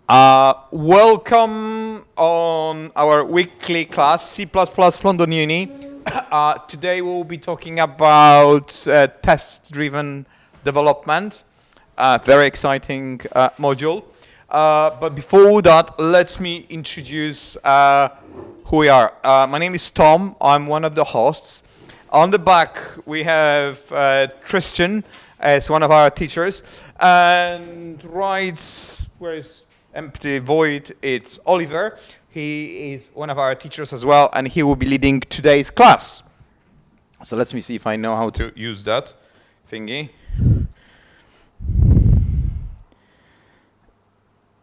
Welcome on our weekly class, C++ London Uni. Today we'll be talking about test-driven development. Very exciting module. But before that, let me introduce who we are. My name is Tom. I'm one of the hosts. On the back, we have Christian as one of our teachers. And right where is empty void, it's Oliver. He is one of our teachers as well, and he will be leading today's class. So let me see if I know how to use that thingy.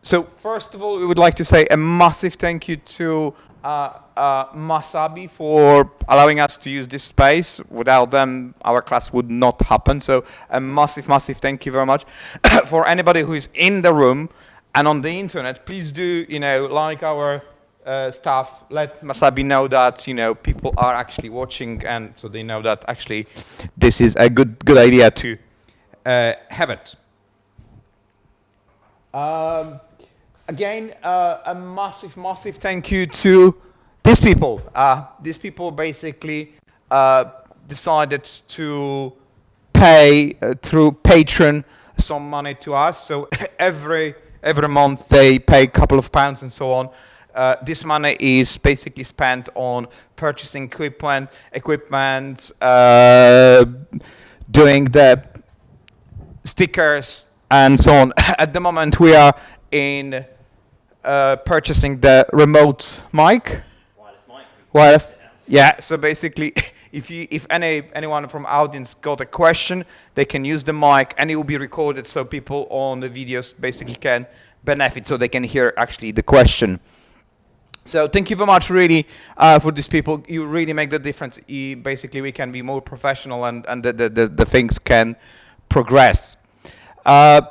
So first of all, we would like to say a massive thank you to Masabi for allowing us to use this space. Without them, our class would not happen. So a massive thank you very much. For anybody who is in the room and on the internet, please do, like our staff, let Masabi know that, people are actually watching, and so they know that actually this is a good idea to have it. Again, a massive thank you to these people. These people basically decided to pay through Patreon some money to us. So every month they pay a couple of pounds and so on. This money is basically spent on purchasing equipment, doing the stickers and so on. At the moment we are in purchasing the remote mic. Wireless. Yeah. So basically, if anyone from audience got a question, they can use the mic, and it will be recorded, so people on the videos basically can benefit, so they can hear actually the question. So thank you very much, really, for these people. You really make the difference. Basically, we can be more professional, and the things can progress. A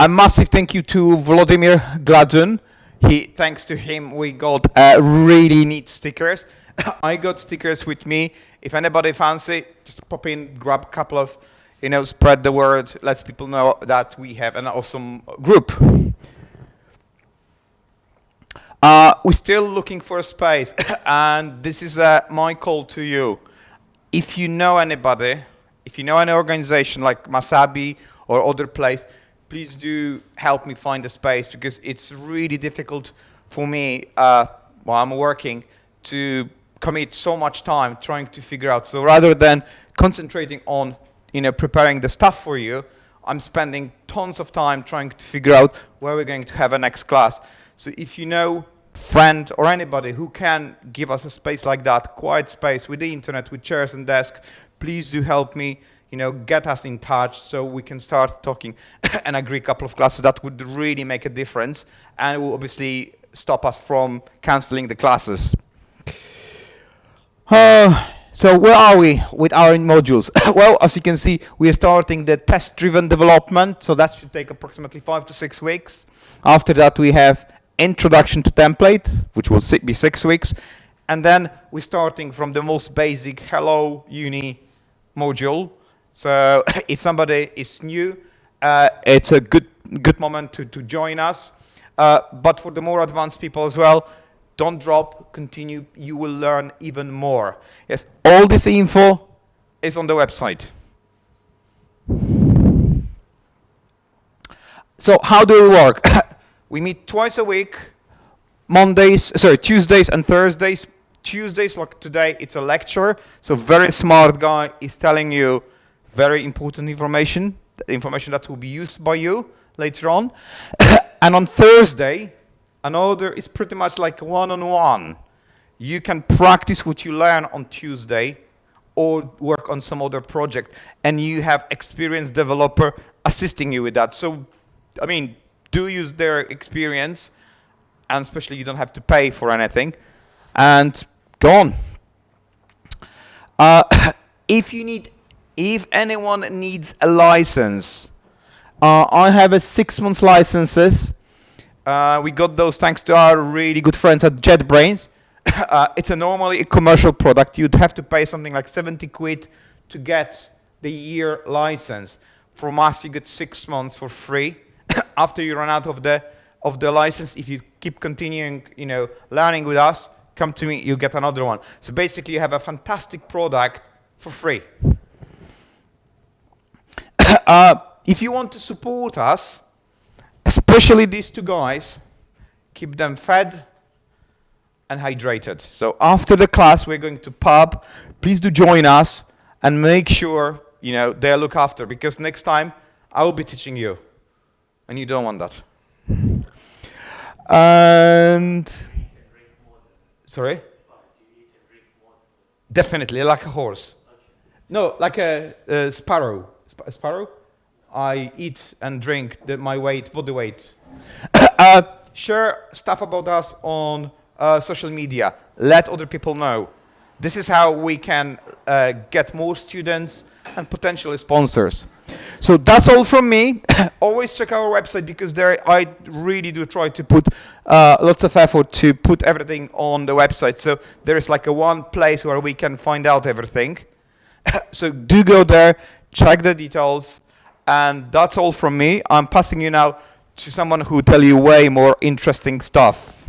massive thank you to Vladimir Gladun. Thanks to him, we got really neat stickers. I got stickers with me. If anybody fancy, just pop in, grab a couple of, spread the word, let people know that we have an awesome group. We're still looking for a space, and this is my call to you. If you know anybody, if you know any organization like Masabi or other place, please do help me find a space, because it's really difficult for me while I'm working to commit so much time trying to figure out. So rather than concentrating on preparing the stuff for you, I'm spending tons of time trying to figure out where we're going to have a next class. So if you know friend or anybody who can give us a space like that, quiet space with the internet, with chairs and desks, please do help me. Get us in touch so we can start talking and agree a couple of classes that would really make a difference, and will obviously stop us from canceling the classes. So where are we with our modules? Well, as you can see, we are starting the test-driven development, so that should take approximately 5 to 6 weeks. After that, we have introduction to template, which will be 6 weeks, and then we're starting from the most basic Hello Uni module. So if somebody is new, it's a good moment to join us. But for the more advanced people as well, don't drop, continue, you will learn even more. Yes, all this info is on the website. So how do we work? We meet twice a week, Tuesdays and Thursdays. Tuesdays, like today, it's a lecture. So very smart guy is telling you very important information that will be used by you later on. And on Thursday, it's pretty much like one-on-one. You can practice what you learn on Tuesday or work on some other project, and you have experienced developer assisting you with that. So, do use their experience, and especially you don't have to pay for anything, and go on. If anyone needs a license, I have a 6 month licenses. We got those thanks to our really good friends at JetBrains. It's normally a commercial product. You'd have to pay something like 70 quid to get the year license. From us, you get 6 months for free. After you run out of the license, if you keep continuing, learning with us, come to me, you get another one. So basically, you have a fantastic product for free. If you want to support us, especially these two guys, keep them fed and hydrated. So after the class, we're going to pub. Please do join us and make sure they look after, because next time I will be teaching you, and you don't want that. And sorry? Definitely, like a horse. No, like a sparrow. Sparrow? I eat and drink my body weight. Share stuff about us on social media. Let other people know. This is how we can get more students and potentially sponsors. So that's all from me. Always check our website, because there I really do try to put lots of effort to put everything on the website. So there is like a one place where we can find out everything. So do go there, check the details, and that's all from me. I'm passing you now to someone who will tell you way more interesting stuff.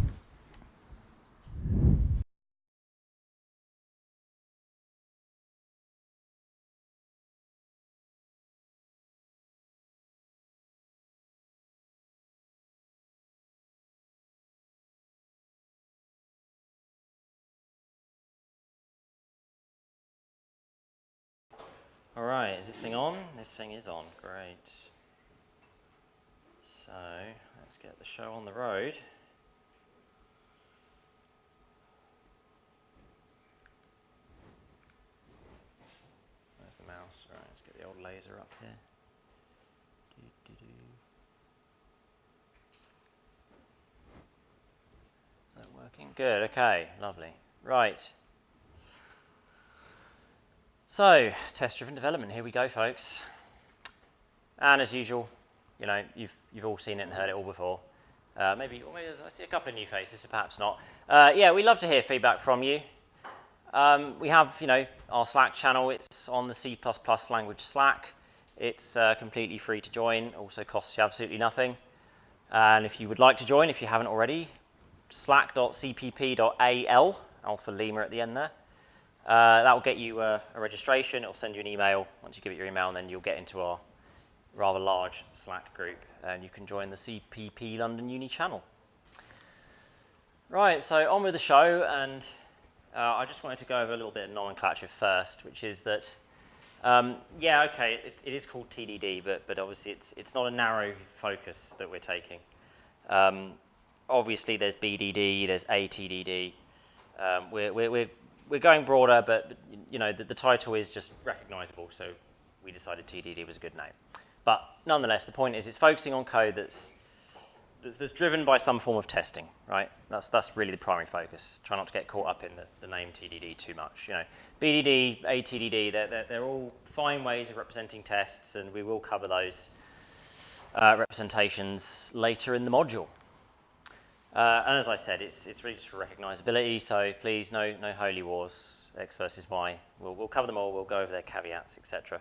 All right, is this thing on? This thing is on, great. So, let's get the show on the road. Where's the mouse? All right, let's get the old laser up here. Is that working? Good, okay, lovely. Right. So, test-driven development, here we go, folks. And as usual, you've all seen it and heard it all before. Maybe I see a couple of new faces, so perhaps not. Yeah, we love to hear feedback from you. We have, our Slack channel. It's on the C++ language Slack. It's completely free to join. Also costs you absolutely nothing. And if you would like to join, if you haven't already, slack.cpp.al, Alpha Lima at the end there. That will get you a registration. It'll send you an email. Once you give it your email, and then you'll get into our rather large Slack group, and you can join the CPP London Uni channel. Right, so on with the show, and I just wanted to go over a little bit of nomenclature first, which is that, it is called TDD, but obviously it's not a narrow focus that we're taking. Obviously, there's BDD, there's ATDD. We're going broader, but the title is just recognizable, so we decided TDD was a good name. But nonetheless, the point is it's focusing on code that's driven by some form of testing, right? That's really the primary focus. Try not to get caught up in the name TDD too much. BDD, ATDD, they're all fine ways of representing tests, and we will cover those representations later in the module. And as I said, it's really just for recognizability, so please, no holy wars, X versus Y. We'll cover them all, we'll go over their caveats, etc.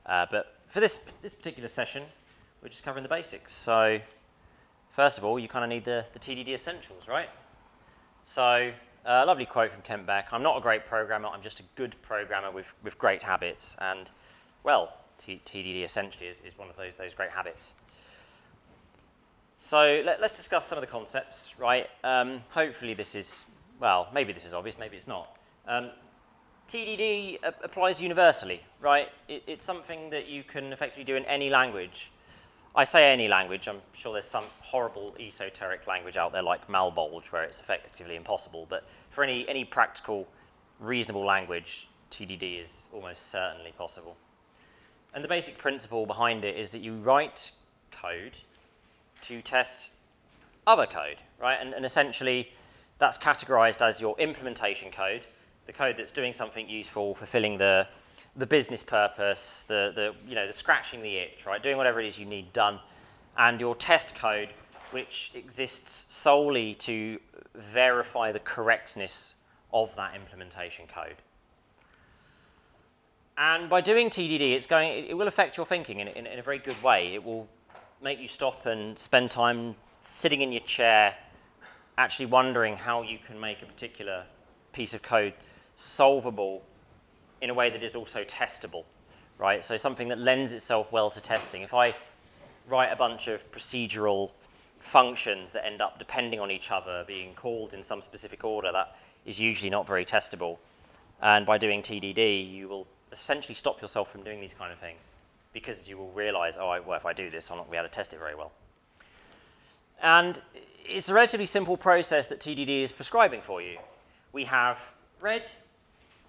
But for this particular session, we're just covering the basics. So first of all, you kind of need the TDD essentials, right? So a lovely quote from Kent Beck: "I'm not a great programmer, I'm just a good programmer with great habits." And, well, TDD essentially is one of those great habits. So let's discuss some of the concepts, right? Hopefully this is, maybe this is obvious, maybe it's not. TDD applies universally, right? It's something that you can effectively do in any language. I say any language, I'm sure there's some horrible esoteric language out there like Malbolge where it's effectively impossible, but for any practical, reasonable language, TDD is almost certainly possible. And the basic principle behind it is that you write code to test other code, right? And essentially, that's categorized as your implementation code, the code that's doing something useful, fulfilling the business purpose, the scratching the itch, right? Doing whatever it is you need done, and your test code, which exists solely to verify the correctness of that implementation code. And by doing TDD, it will affect your thinking in a very good way. It will make you stop and spend time sitting in your chair, actually wondering how you can make a particular piece of code solvable in a way that is also testable, right? So something that lends itself well to testing. If I write a bunch of procedural functions that end up depending on each other, being called in some specific order, that is usually not very testable. And by doing TDD, you will essentially stop yourself from doing these kind of things, because you will realize, oh, well, if I do this, I'm not going to be able to test it very well. And it's a relatively simple process that TDD is prescribing for you. We have red,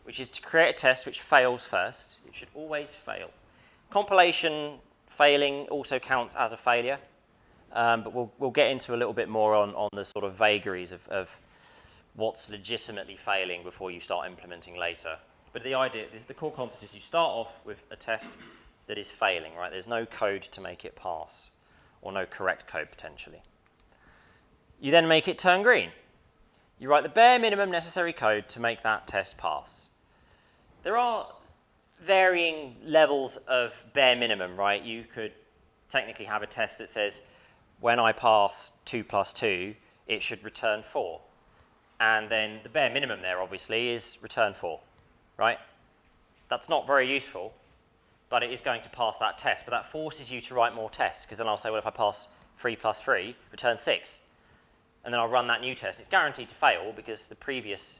which is to create a test which fails first. It should always fail. Compilation failing also counts as a failure, but we'll get into a little bit more on the sort of vagaries of what's legitimately failing before you start implementing later. But the idea, the core concept is you start off with a test that is failing, right? There's no code to make it pass, or no correct code potentially. You then make it turn green. You write the bare minimum necessary code to make that test pass. There are varying levels of bare minimum, right? You could technically have a test that says, when I pass 2 plus 2, it should return 4. And then the bare minimum there, obviously, is return 4, right? That's not very useful, but it is going to pass that test. But that forces you to write more tests, because then I'll say, well, if I pass 3 plus 3, return 6. And then I'll run that new test. It's guaranteed to fail, because the previous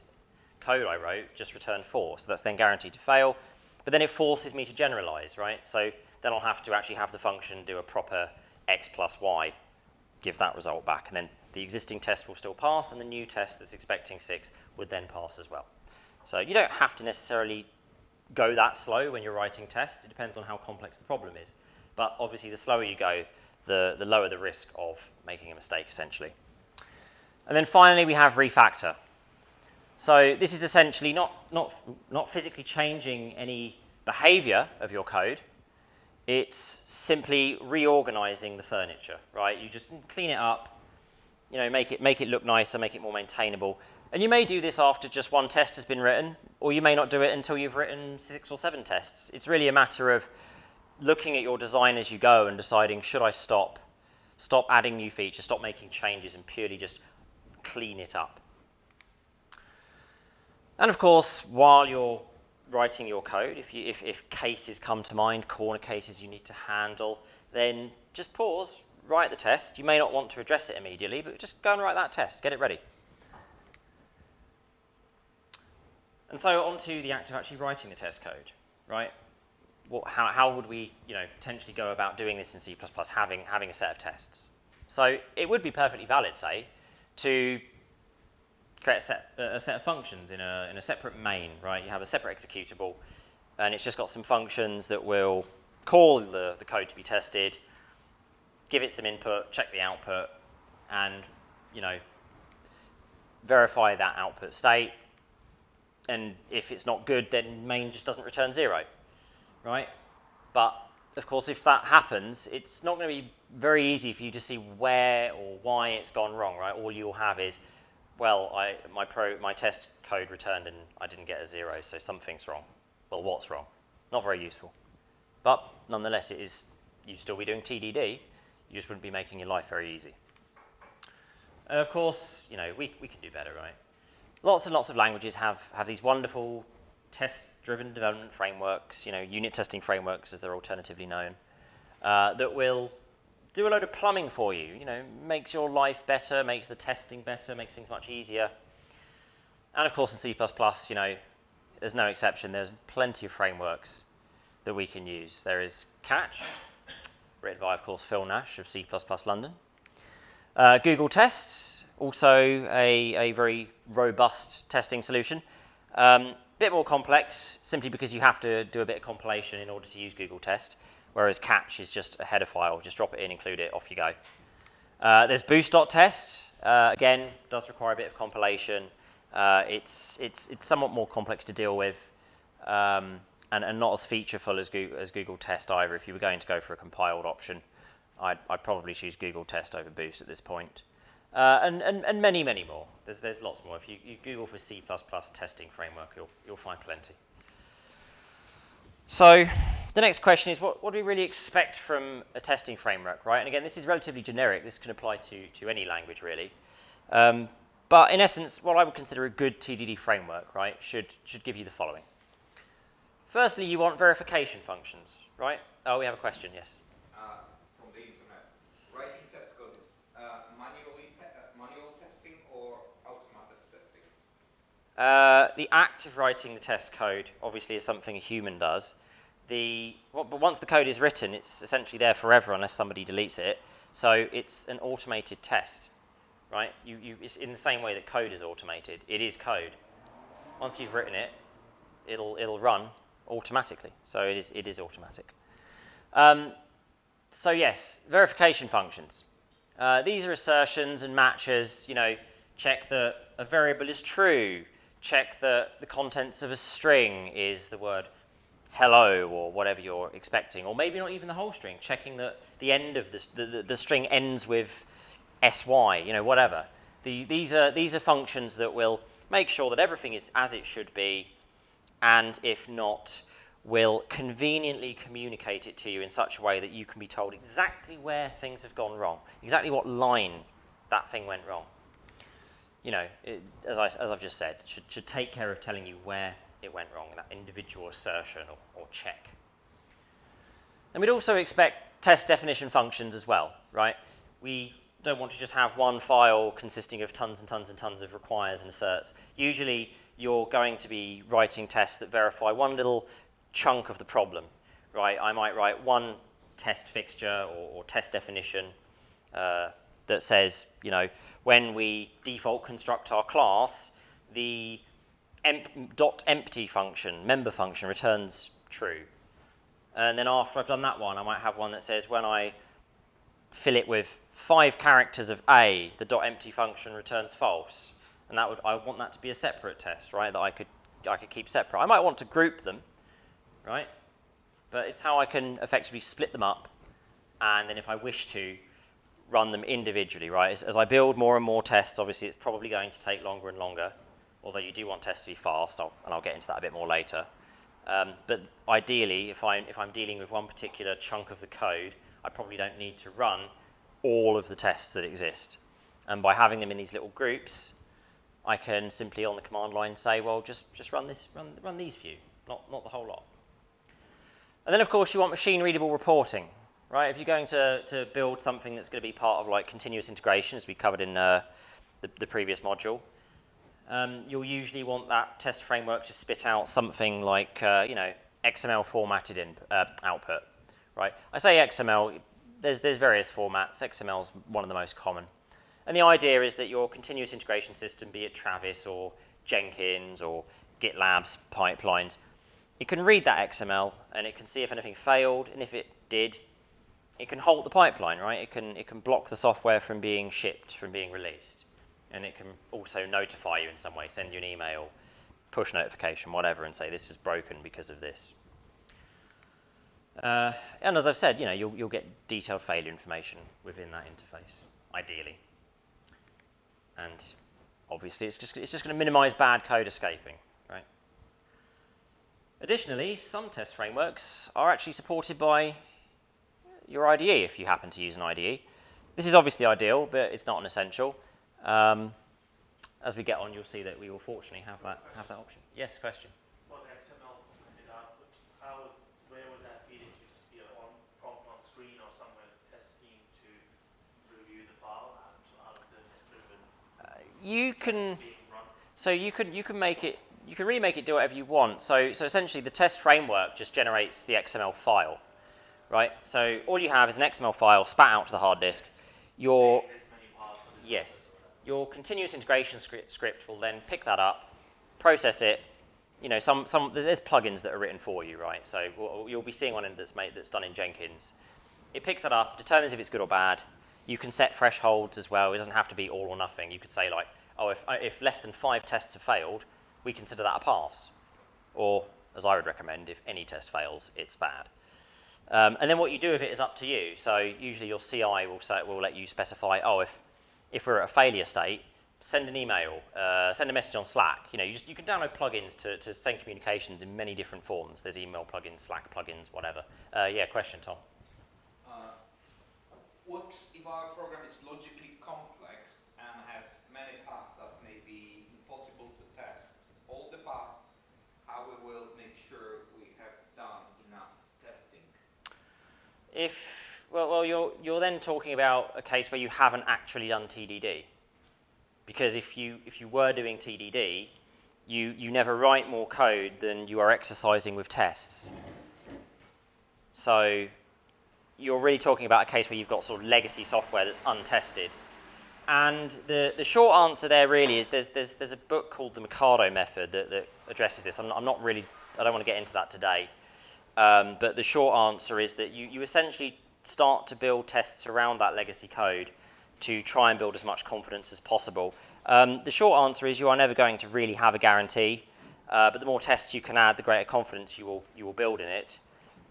code I wrote just returned 4. So that's then guaranteed to fail. But then it forces me to generalize, right? So then I'll have to actually have the function do a proper x plus y, give that result back. And then the existing test will still pass, and the new test that's expecting 6 would then pass as well. So you don't have to necessarily go that slow when you're writing tests. It depends on how complex the problem is. But obviously, the slower you go, the lower the risk of making a mistake, essentially. And then finally, we have refactor. So this is essentially not physically changing any behavior of your code. It's simply reorganizing the furniture, right? You just clean it up, you know, make it look nicer, make it more maintainable. And you may do this after just one test has been written, or you may not do it until you've written 6 or 7 tests. It's really a matter of looking at your design as you go and deciding, should I stop adding new features, stop making changes, and purely just clean it up. And of course, while you're writing your code, if cases come to mind, corner cases you need to handle, then just pause, write the test. You may not want to address it immediately, but just go and write that test, get it ready. And so on to the act of actually writing the test code, right? How would we, potentially go about doing this in C++, having a set of tests? So it would be perfectly valid, say, to create a set of functions in a separate main, right? You have a separate executable, and it's just got some functions that will call the code to be tested, give it some input, check the output, and verify that output state. And if it's not good, then main just doesn't return 0, right? But of course, if that happens, it's not going to be very easy for you to see where or why it's gone wrong, right? All you'll have is, well, my test code returned and I didn't get a 0, so something's wrong. Well, what's wrong? Not very useful. But nonetheless, you'd still be doing TDD. You just wouldn't be making your life very easy. And of course, we can do better, right? Lots and lots of languages have these wonderful test-driven development frameworks, unit testing frameworks as they're alternatively known, that will do a load of plumbing for you, makes your life better, makes the testing better, makes things much easier. And of course in C++, there's no exception. There's plenty of frameworks that we can use. There is Catch, written by, of course, Phil Nash of C++ London. Google Test, also a very robust testing solution. Bit more complex, simply because you have to do a bit of compilation in order to use Google Test, whereas Catch is just a header file. Just drop it in, include it, off you go. There's Boost.test. Again, does require a bit of compilation. It's somewhat more complex to deal with, and not as featureful as Google Test either. If you were going to go for a compiled option, I'd probably choose Google Test over Boost at this point. And many, many more. There's lots more. If you Google for C++ testing framework, you'll find plenty. So The next question is, what do we really expect from a testing framework, right? And again, this is relatively generic. This can apply to any language, really. But in essence, what I would consider a good TDD framework, right, should give you the following. Firstly, you want verification functions, right? Oh, we have a question, yes. From the internet, writing test code is manual testing or automated testing? The act of writing the test code obviously is something a human does. But once the code is written, it's essentially there forever unless somebody deletes it. So it's an automated test, right? It's in the same way that code is automated. It is code. Once you've written it, it'll run automatically. So it is automatic. So yes, verification functions. These are assertions and matches. Check that a variable is true. Check that the contents of a string is the word hello or whatever you're expecting, or maybe not even the whole string, checking that the end of the string ends with sy, whatever. These are functions that will make sure that everything is as it should be, and if not, will conveniently communicate it to you in such a way that you can be told exactly where things have gone wrong, exactly what line that thing went wrong. As I've just said, should take care of telling you where it went wrong, that individual assertion or check. And we'd also expect test definition functions as well, right? We don't want to just have one file consisting of tons and tons and tons of requires and asserts. Usually you're going to be writing tests that verify one little chunk of the problem, right? I might write one test fixture or test definition that says, when we default construct our class, the empty function, member function, returns true. And then after I've done that one, I might have one that says when I fill it with 5 characters of A, the empty function returns false. And I want that to be a separate test, right? That I could keep separate. I might want to group them, right? But it's how I can effectively split them up, and then if I wish to, run them individually, right? As I build more and more tests, obviously it's probably going to take longer and longer, although you do want tests to be fast, and I'll get into that a bit more later. But ideally, if I'm dealing with one particular chunk of the code, I probably don't need to run all of the tests that exist. And by having them in these little groups, I can simply on the command line say, well, just run these few, not the whole lot. And then of course you want machine readable reporting, right? If you're going to build something that's going to be part of like continuous integration, as we covered in the previous module, you'll usually want that test framework to spit out something like XML formatted output, right? I say XML. There's various formats. XML is one of the most common, and the idea is that your continuous integration system, be it Travis or Jenkins or GitLab's pipelines, it can read that XML and it can see if anything failed, and if it did, it can halt the pipeline, right? It can block the software from being shipped, from being released. And it can also notify you in some way, send you an email, push notification, whatever, and say this was broken because of this. And as I've said, you'll get detailed failure information within that interface, ideally. And obviously, it's just going to minimize bad code escaping, right? Additionally, some test frameworks are actually supported by your IDE if you happen to use an IDE. This is obviously ideal, but it's not an essential. As we get on, you'll see that we will fortunately have that option. Yes, question. What XML formatted output? Where would that feed into? Just be a prompt on screen or somewhere the test team to review the file out of the test-driven? You can make it. You can really make it do whatever you want. So essentially, the test framework just generates the XML file, right? So all you have is an XML file spat out to the hard disk. Yes. Your continuous integration script will then pick that up, process it. There's plugins that are written for you, right? So you'll be seeing one that's done in Jenkins. It picks that up, determines if it's good or bad. You can set thresholds as well. It doesn't have to be all or nothing. You could say like, oh, if less than 5 tests have failed, we consider that a pass. Or, as I would recommend, if any test fails, it's bad. And then what you do with it is up to you. So usually your CI will let you specify, oh, if we're at a failure state, send an email, send a message on Slack. You know, you can download plugins to send communications in many different forms. There's email plugins, Slack plugins, whatever. Yeah, question, Tom. What if our program is logically complex and have many paths that may be impossible to test? All the paths, how we will make sure we have done enough testing? Well, you're then talking about a case where you haven't actually done TDD. Because if you were doing TDD, you never write more code than you are exercising with tests. So you're really talking about a case where you've got sort of legacy software that's untested. And the short answer there really is there's a book called the Mikado method that addresses this. I don't want to get into that today. But the short answer is that you essentially start to build tests around that legacy code to try and build as much confidence as possible. The short answer is you are never going to really have a guarantee, but the more tests you can add, the greater confidence you will build in it.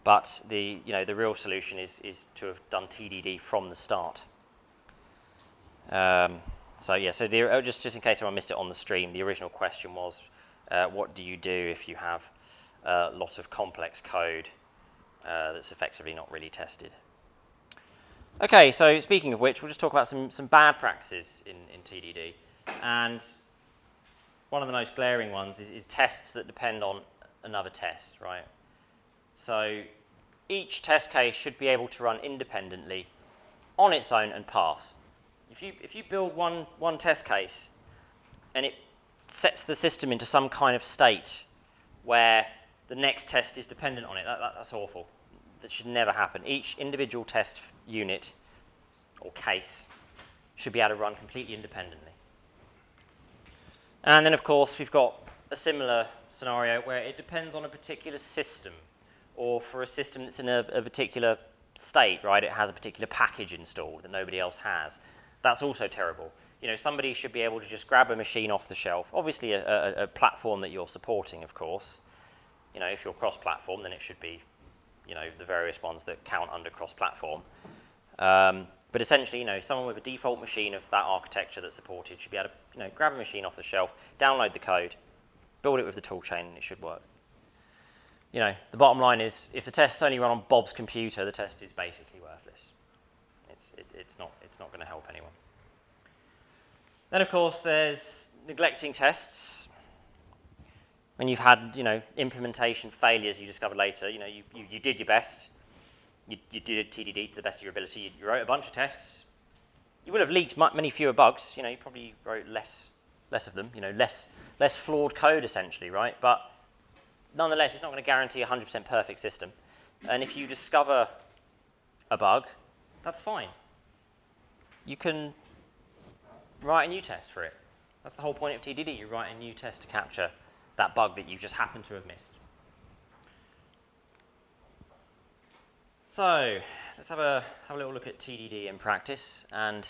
But the real solution is to have done TDD from the start. So just in case anyone missed it on the stream, the original question was, what do you do if you have a lot of complex code that's effectively not really tested? Okay, so speaking of which, we'll just talk about some bad practices in TDD. And one of the most glaring ones is tests that depend on another test, right? So each test case should be able to run independently on its own and pass. If you build one test case and it sets the system into some kind of state where the next test is dependent on it, that's awful. That should never happen. Each individual test unit or case should be able to run completely independently. And then, of course, we've got a similar scenario where it depends on a particular system, or for a system that's in a particular state, right? It has a particular package installed that nobody else has. That's also terrible. You know, somebody should be able to just grab a machine off the shelf, obviously a platform that you're supporting, of course. You know, if you're cross-platform, then it should be, you know, the various ones that count under cross-platform. But essentially, you know, someone with a default machine of that architecture that's supported should be able to, you know, grab a machine off the shelf, download the code, build it with the toolchain, and it should work. You know, the bottom line is, if the tests only run on Bob's computer, the test is basically worthless. It's not going to help anyone. Then, of course, there's neglecting tests. When you've had, you know, implementation failures you discovered later, you know, you did your best. You did TDD to the best of your ability. You wrote a bunch of tests. You would have leaked many fewer bugs. You know, you probably wrote less of them. You know, less flawed code essentially, right? But nonetheless, it's not going to guarantee a 100% perfect system. And if you discover a bug, that's fine. You can write a new test for it. That's the whole point of TDD. You write a new test to capture that bug that you just happen to have missed. So let's have a little look at TDD in practice. And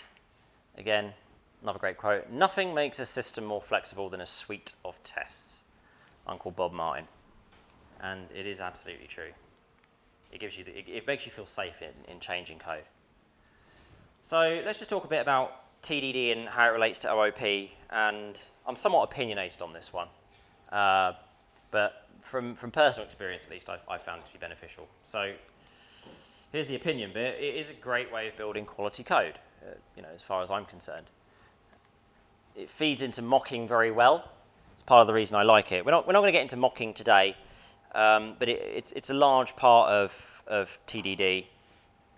again, another great quote: "Nothing makes a system more flexible than a suite of tests." Uncle Bob Martin. And it is absolutely true. It makes you feel safe in changing code. So let's just talk a bit about TDD and how it relates to OOP. And I'm somewhat opinionated on this one. But from personal experience, at least, I've found it to be beneficial. So here's the opinion bit. It is a great way of building quality code, you know, as far as I'm concerned. It feeds into mocking very well. It's part of the reason I like it. We're not going to get into mocking today, but it's a large part of TDD.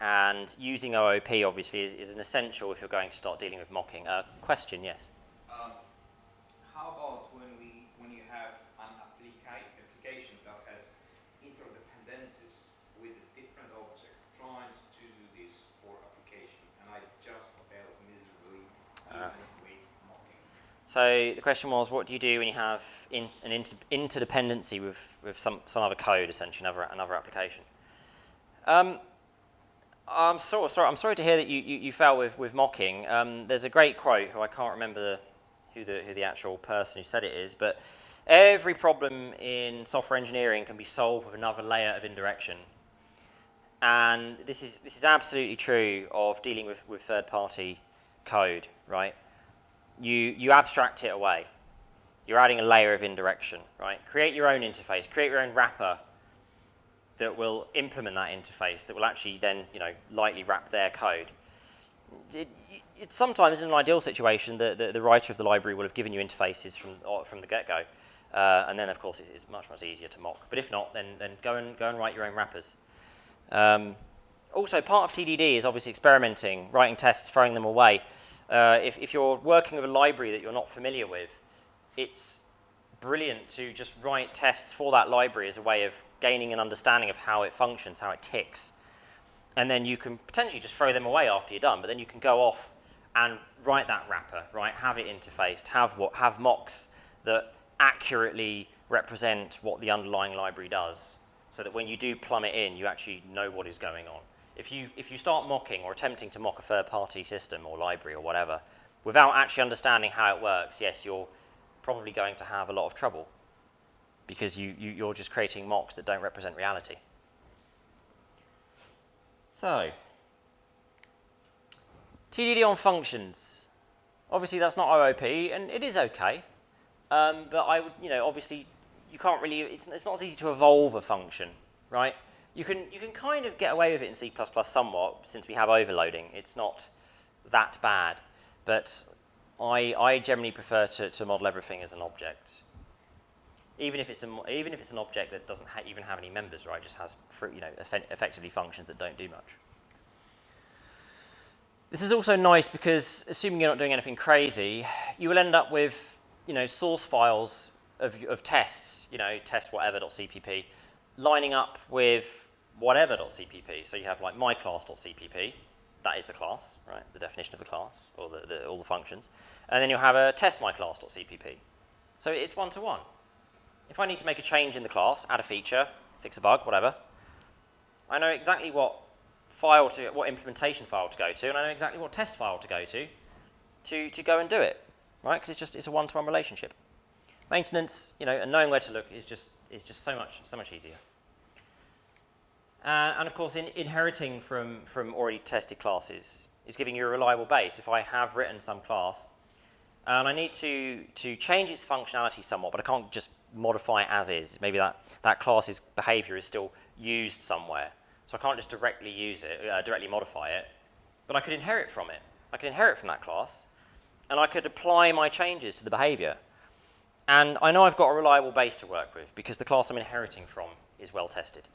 And using OOP, obviously, is an essential if you're going to start dealing with mocking. Question, yes? How about when you have an application that has interdependencies with different objects, trying to do this for application, and I just failed miserably even with mocking? So the question was, what do you do when you have an interdependency with some other code, essentially, another application? I'm sorry to hear that you fail with mocking. There's a great quote, who I can't remember who the actual person who said it is, but every problem in software engineering can be solved with another layer of indirection. And this is absolutely true of dealing with third-party code, right? you abstract it away. You're adding a layer of indirection, right? Create your own interface, create your own wrapper that will implement that interface, that will actually then, lightly wrap their code. It's sometimes in an ideal situation, the writer of the library will have given you interfaces from the get-go, and then of course it's much easier to mock. But if not, then go and write your own wrappers. Also, part of TDD is obviously experimenting, writing tests, throwing them away. If you're working with a library that you're not familiar with, it's brilliant to just write tests for that library as a way of gaining an understanding of how it functions, how it ticks. And then you can potentially just throw them away after you're done, but then you can go off and write that wrapper, right? Have it interfaced, have mocks that accurately represent what the underlying library does, so that when you do plumb it in, you actually know what is going on. If you start mocking or attempting to mock a third-party system or library or whatever, without actually understanding how it works, yes, you're probably going to have a lot of trouble, because you're just creating mocks that don't represent reality. So, TDD on functions. Obviously, that's not OOP, and it is okay. But I would, obviously, you can't really. It's not as easy to evolve a function, right? You can kind of get away with it in C++ somewhat, since we have overloading. It's not that bad, but I generally prefer to model everything as an object. Even if it's an object that doesn't even have any members, right? It just has effectively functions that don't do much. This is also nice because, assuming you're not doing anything crazy, you will end up with source files of tests, test whatever.cpp, lining up with whatever.cpp. So you have like myclass.cpp, that is the class, right? The definition of the class, or all the functions. And then you'll have a test myclass.cpp. So it's one-to-one. If I need to make a change in the class, add a feature, fix a bug, whatever, I know exactly what implementation file to go to, and I know exactly what test file to go to go and do it, right? Because it's a one-to-one relationship. Maintenance, and knowing where to look is just so much easier. And of course, inheriting from already tested classes is giving you a reliable base. If I have written some class and I need to change its functionality somewhat, but I can't just modify it as is. Maybe that class's behavior is still used somewhere, so I can't just directly modify it, but I could inherit from it. I could inherit from that class, and I could apply my changes to the behavior. And I know I've got a reliable base to work with because the class I'm inheriting from is well tested.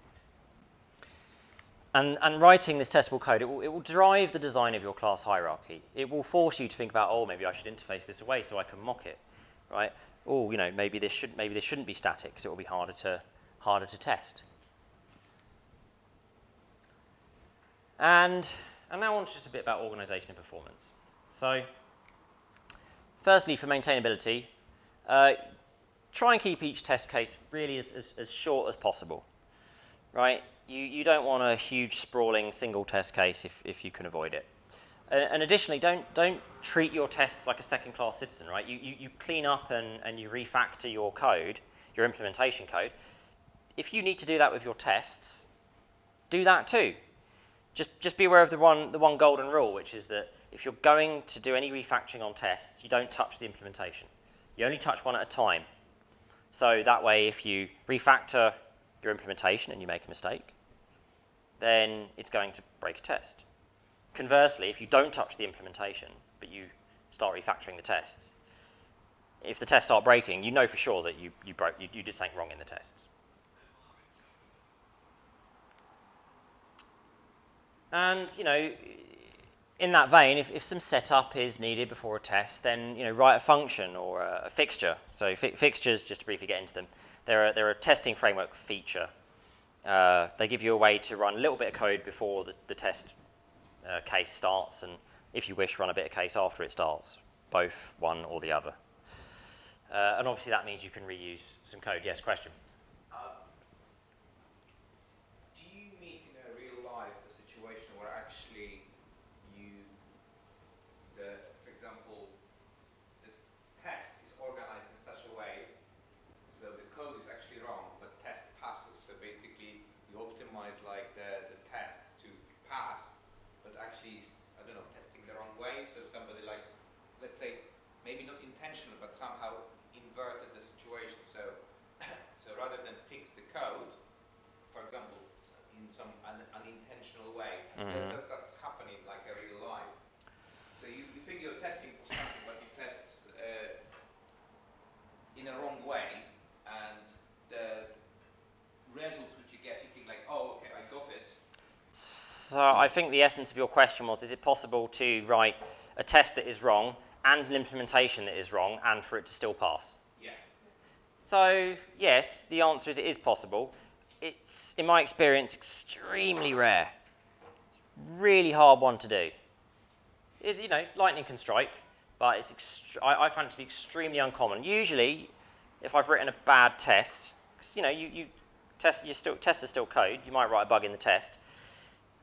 And writing this testable code, it will drive the design of your class hierarchy. It will force you to think about, maybe I should interface this away so I can mock it, right? Maybe this shouldn't be static because it will be harder to test. And now on to just a bit about organization and performance. So, firstly, for maintainability, try and keep each test case really as short as possible, right? You don't want a huge sprawling single test case if you can avoid it. And additionally, don't treat your tests like a second-class citizen, right? You clean up and you refactor your code, your implementation code. If you need to do that with your tests, do that too. Just be aware of the one golden rule, which is that if you're going to do any refactoring on tests, you don't touch the implementation. You only touch one at a time. So that way, if you refactor your implementation and you make a mistake, then it's going to break a test. Conversely, if you don't touch the implementation, but you start refactoring the tests, if the tests start breaking, you know for sure that you did something wrong in the tests. And, in that vein, if some setup is needed before a test, then, write a function or a fixture. So fixtures, just to briefly get into them, they're a testing framework feature. They give you a way to run a little bit of code before the test case starts, and if you wish, run a bit of case after it starts, both one or the other. And obviously that means you can reuse some code. Yes, question? Do you meet in a real life a situation where actually for example, the test is organized in such a way so the code is actually wrong, but test passes. So basically you optimize like the test to pass, but actually, I don't know, testing the wrong way. So somebody like, let's say, maybe somehow inverted the situation. So, so rather than fix the code, for example, in some unintentional way, does that happen in like a real life? So you think you're testing for something, but you test in a wrong way, and the results which you get, you think like, oh, okay, I got it. So I think the essence of your question was, is it possible to write a test that is wrong and an implementation that is wrong and for it to still pass? Yeah. So yes, the answer is it is possible. It's, in my experience, extremely rare. It's a really hard one to do. You know, lightning can strike, but I find it to be extremely uncommon. Usually, if I've written a bad test, 'cause, you know, tests are still code. You might write a bug in the test.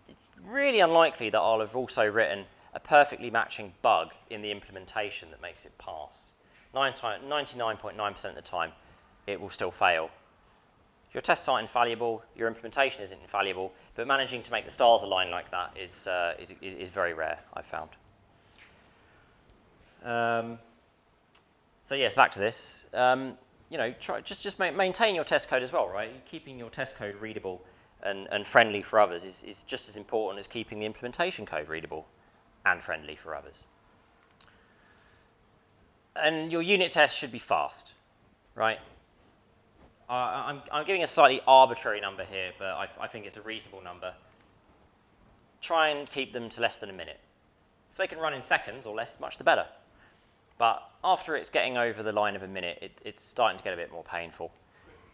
It's really unlikely that I'll have also written a perfectly matching bug in the implementation that makes it pass. 99.9% of the time, it will still fail. Your tests aren't infallible, your implementation isn't infallible, but managing to make the stars align like that is very rare, I've found. So yes, back to this. You know, just maintain your test code as well, right? Keeping your test code readable and friendly for others is just as important as keeping the implementation code readable and friendly for others. And your unit test should be fast, right? I'm giving a slightly arbitrary number here, but I think it's a reasonable number. Try and keep them to less than a minute. If they can run in seconds or less, much the better. But after it's getting over the line of a minute, it's starting to get a bit more painful.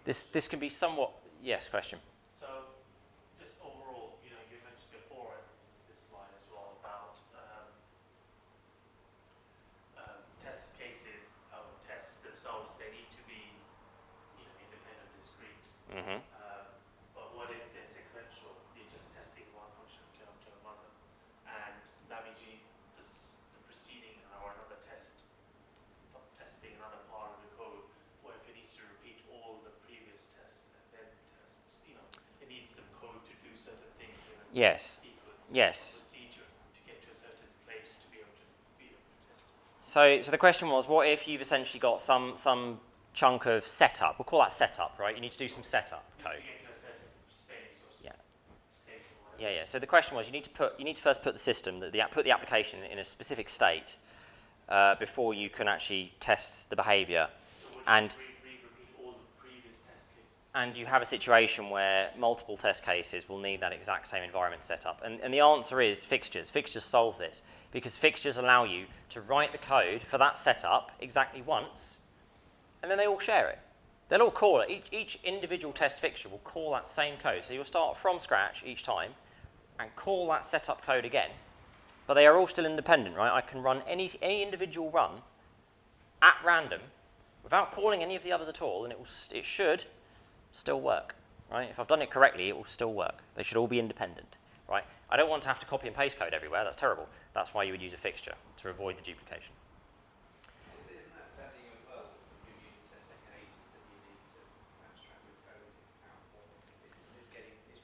This can be somewhat, yes, question. So, just overall, you know, you mentioned before in this slide as well about test cases of tests themselves. They need to be, you know, independent, discrete. Mm-hmm. But what if they're sequential? You're just testing one function to another, and that means you need the preceding or another test, testing another part of the code. What if it needs to repeat all the previous tests and then test? You know, it needs the code to do certain things in a Yes. sequence, Yes. procedure to get to a certain place to be able to test. So the question was, what if you've essentially got some chunk of setup? We'll call that setup, right? You need to do some setup code. You get to a certain space or Yeah. state or whatever. Yeah. So the question was, you need to first put the system, put the application in a specific state before you can actually test the behavior. So would And you repeat all the previous test cases? and you have a situation where multiple test cases will need that exact same environment set up. And the answer is fixtures. Fixtures solve this because fixtures allow you to write the code for that setup exactly once, and then they all share it. They'll all call it. Each individual test fixture will call that same code. So you'll start from scratch each time and call that setup code again. But they are all still independent, right? I can run any individual run at random without calling any of the others at all, and it should still work, right? If I've done it correctly, it will still work. They should all be independent, right? I don't want to have to copy and paste code everywhere. That's terrible. That's why you would use a fixture, to avoid the duplication. Isn't that sadly as well, your unit testing ages that you need to abstract your code out more? It's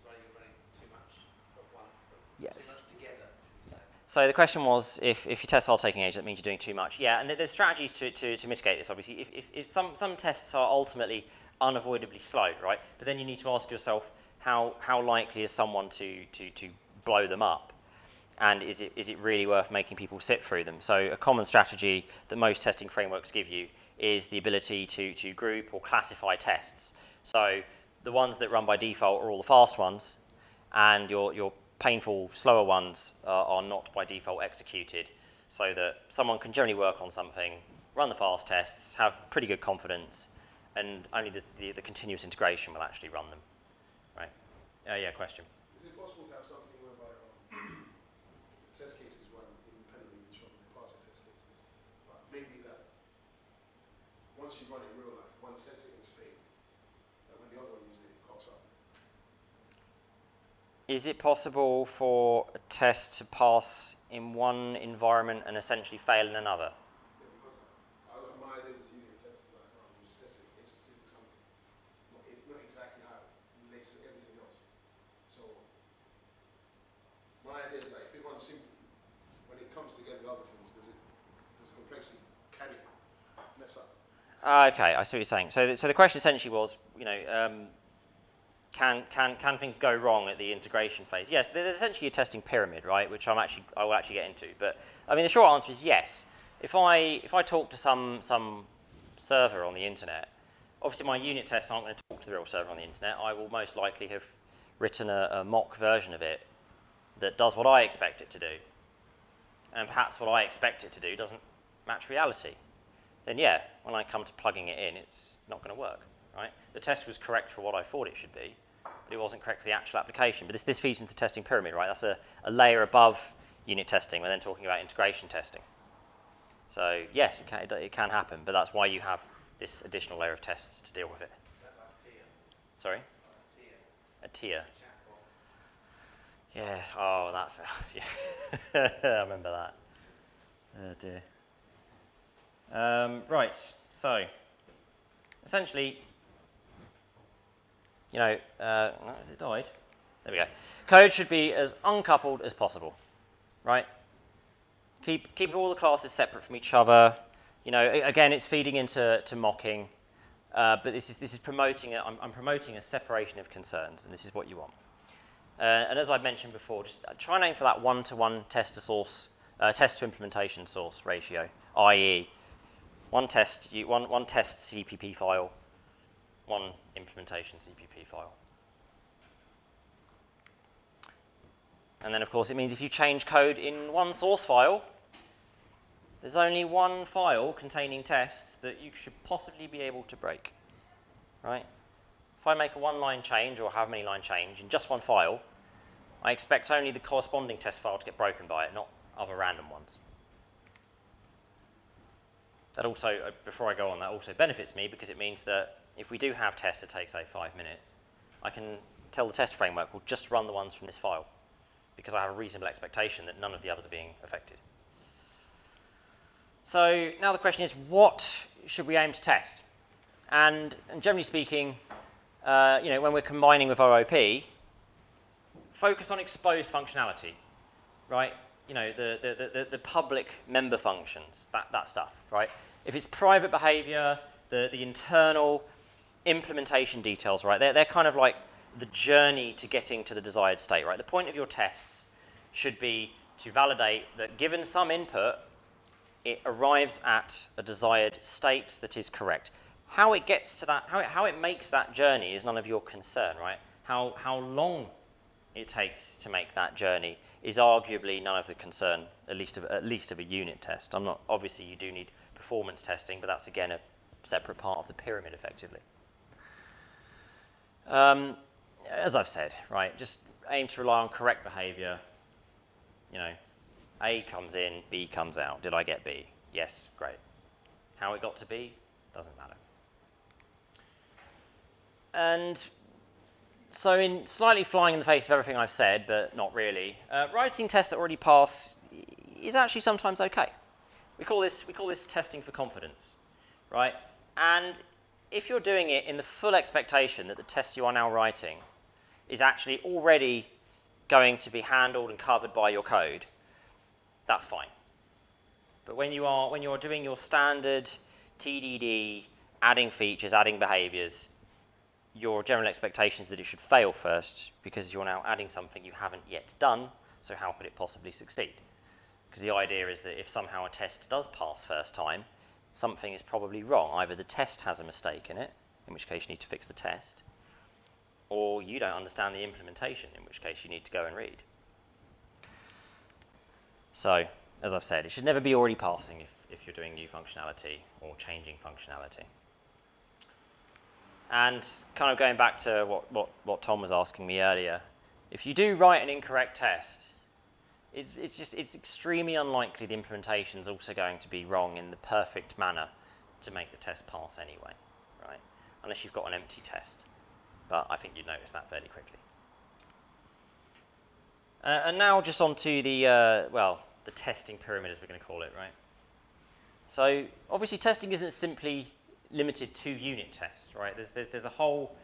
running too much at once, Yes. too much together, should we say. So the question was, if your tests are taking ages, that means you're doing too much. Yeah, and there's strategies to mitigate this, obviously. If some tests are ultimately unavoidably slow, right? But then you need to ask yourself, how likely is someone to blow them up? And is it really worth making people sit through them? So a common strategy that most testing frameworks give you is the ability to group or classify tests. So the ones that run by default are all the fast ones, and your painful, slower ones are not by default executed, so that someone can generally work on something, run the fast tests, have pretty good confidence, and only the continuous integration will actually run them, right? Yeah, question. Is it possible to have something whereby the test cases run independently of each other, they pass the test cases, but maybe that once you run it in real life, one sets it in a state, that when the other one uses it, it cocks up? Is it possible for a test to pass in one environment and essentially fail in another? Yeah, because my idea with unit tests is like, you just test it in specific something, not exactly how it relates to everything else. So my idea is like, if it runs simply, when it comes together with other things, does complexity carry mess up? Okay, I see what you're saying. So the question essentially was, can things go wrong at the integration phase? Yes, there's essentially a testing pyramid, right, which I will actually get into. But I mean, the short answer is yes. If I talk to some server on the internet, obviously my unit tests aren't going to talk to the real server on the internet. I will most likely have written a mock version of it that does what I expect it to do. And perhaps what I expect it to do doesn't match reality. Then yeah, when I come to plugging it in, it's not going to work, right? The test was correct for what I thought it should be, but it wasn't correct for the actual application. But this feeds into the testing pyramid, right? That's a layer above unit testing. We're then talking about integration testing. So yes, it can happen, but that's why you have this additional layer of tests to deal with it. Is that like tier? Sorry? Like A tier. chatbot? Yeah. Oh, that. Yeah. I remember that. Oh dear. Right. So, essentially, has it died? There we go. Code should be as uncoupled as possible, right? Keep all the classes separate from each other. Again, it's feeding into mocking, but this is promoting. I'm promoting a separation of concerns, and this is what you want. And as I mentioned before, just try and aim for that one-to-one test to implementation source ratio, i.e., one test CPP file, one implementation CPP file. And then, of course, it means if you change code in one source file, there's only one file containing tests that you should possibly be able to break, right? If I make a one-line change or however many line change in just one file, I expect only the corresponding test file to get broken by it, not other random ones. That also, before I go on, that also benefits me because it means that if we do have tests that take, say, 5 minutes, I can tell the test framework, well, just run the ones from this file because I have a reasonable expectation that none of the others are being affected. So now the question is, what should we aim to test? And generally speaking, when we're combining with OOP, focus on exposed functionality, right? The public member functions, that stuff, right? If it's private behavior, the internal implementation details, right? They're kind of like the journey to getting to the desired state, right? The point of your tests should be to validate that given some input, it arrives at a desired state that is correct. How it gets to that, how it makes that journey is none of your concern, right? How long it takes to make that journey is arguably none of the concern, at least of a unit test. Obviously you do need performance testing, but that's again a separate part of the pyramid effectively. As I've said, right, just aim to rely on correct behavior. A comes in, B comes out. Did I get B? Yes, great. How it got to B doesn't matter. And so in slightly flying in the face of everything I've said, but not really, writing tests that already pass is actually sometimes okay. We call this testing for confidence, right? And if you're doing it in the full expectation that the test you are now writing is actually already going to be handled and covered by your code, that's fine. But when you are doing your standard TDD, adding features, adding behaviors, your general expectation is that it should fail first because you're now adding something you haven't yet done, so how could it possibly succeed? Because the idea is that if somehow a test does pass first time, something is probably wrong. Either the test has a mistake in it, in which case you need to fix the test, or you don't understand the implementation, in which case you need to go and read. So, as I've said, it should never be already passing if you're doing new functionality or changing functionality. And kind of going back to what Tom was asking me earlier, if you do write an incorrect test, it's extremely unlikely the implementation is also going to be wrong in the perfect manner to make the test pass anyway, right? Unless you've got an empty test. But I think you'd notice that fairly quickly. And now just onto the testing pyramid, as we're going to call it, right? So obviously testing isn't simply limited to unit tests, right? There's a whole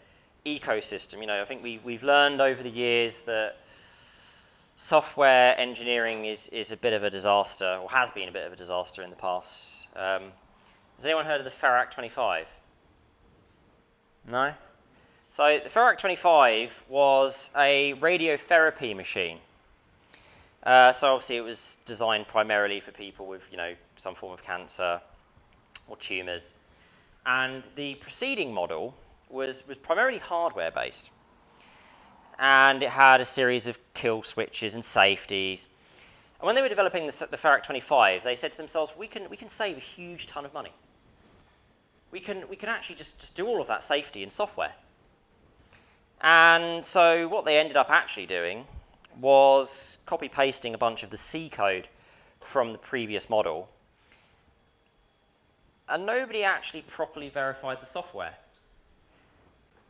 ecosystem. I think we've learned over the years that software engineering is a bit of a disaster, or has been a bit of a disaster in the past. There's Has anyone heard of the Ferrac 25? No? So the Ferrac 25 was a radiotherapy machine. So obviously it was designed primarily for people with, some form of cancer or tumours. And the preceding model was primarily hardware-based. And it had a series of kill switches and safeties. And when they were developing the Ferrac 25, they said to themselves, we can save a huge ton of money. We can actually just do all of that safety in software. And so what they ended up actually doing was copy-pasting a bunch of the C code from the previous model. And nobody actually properly verified the software.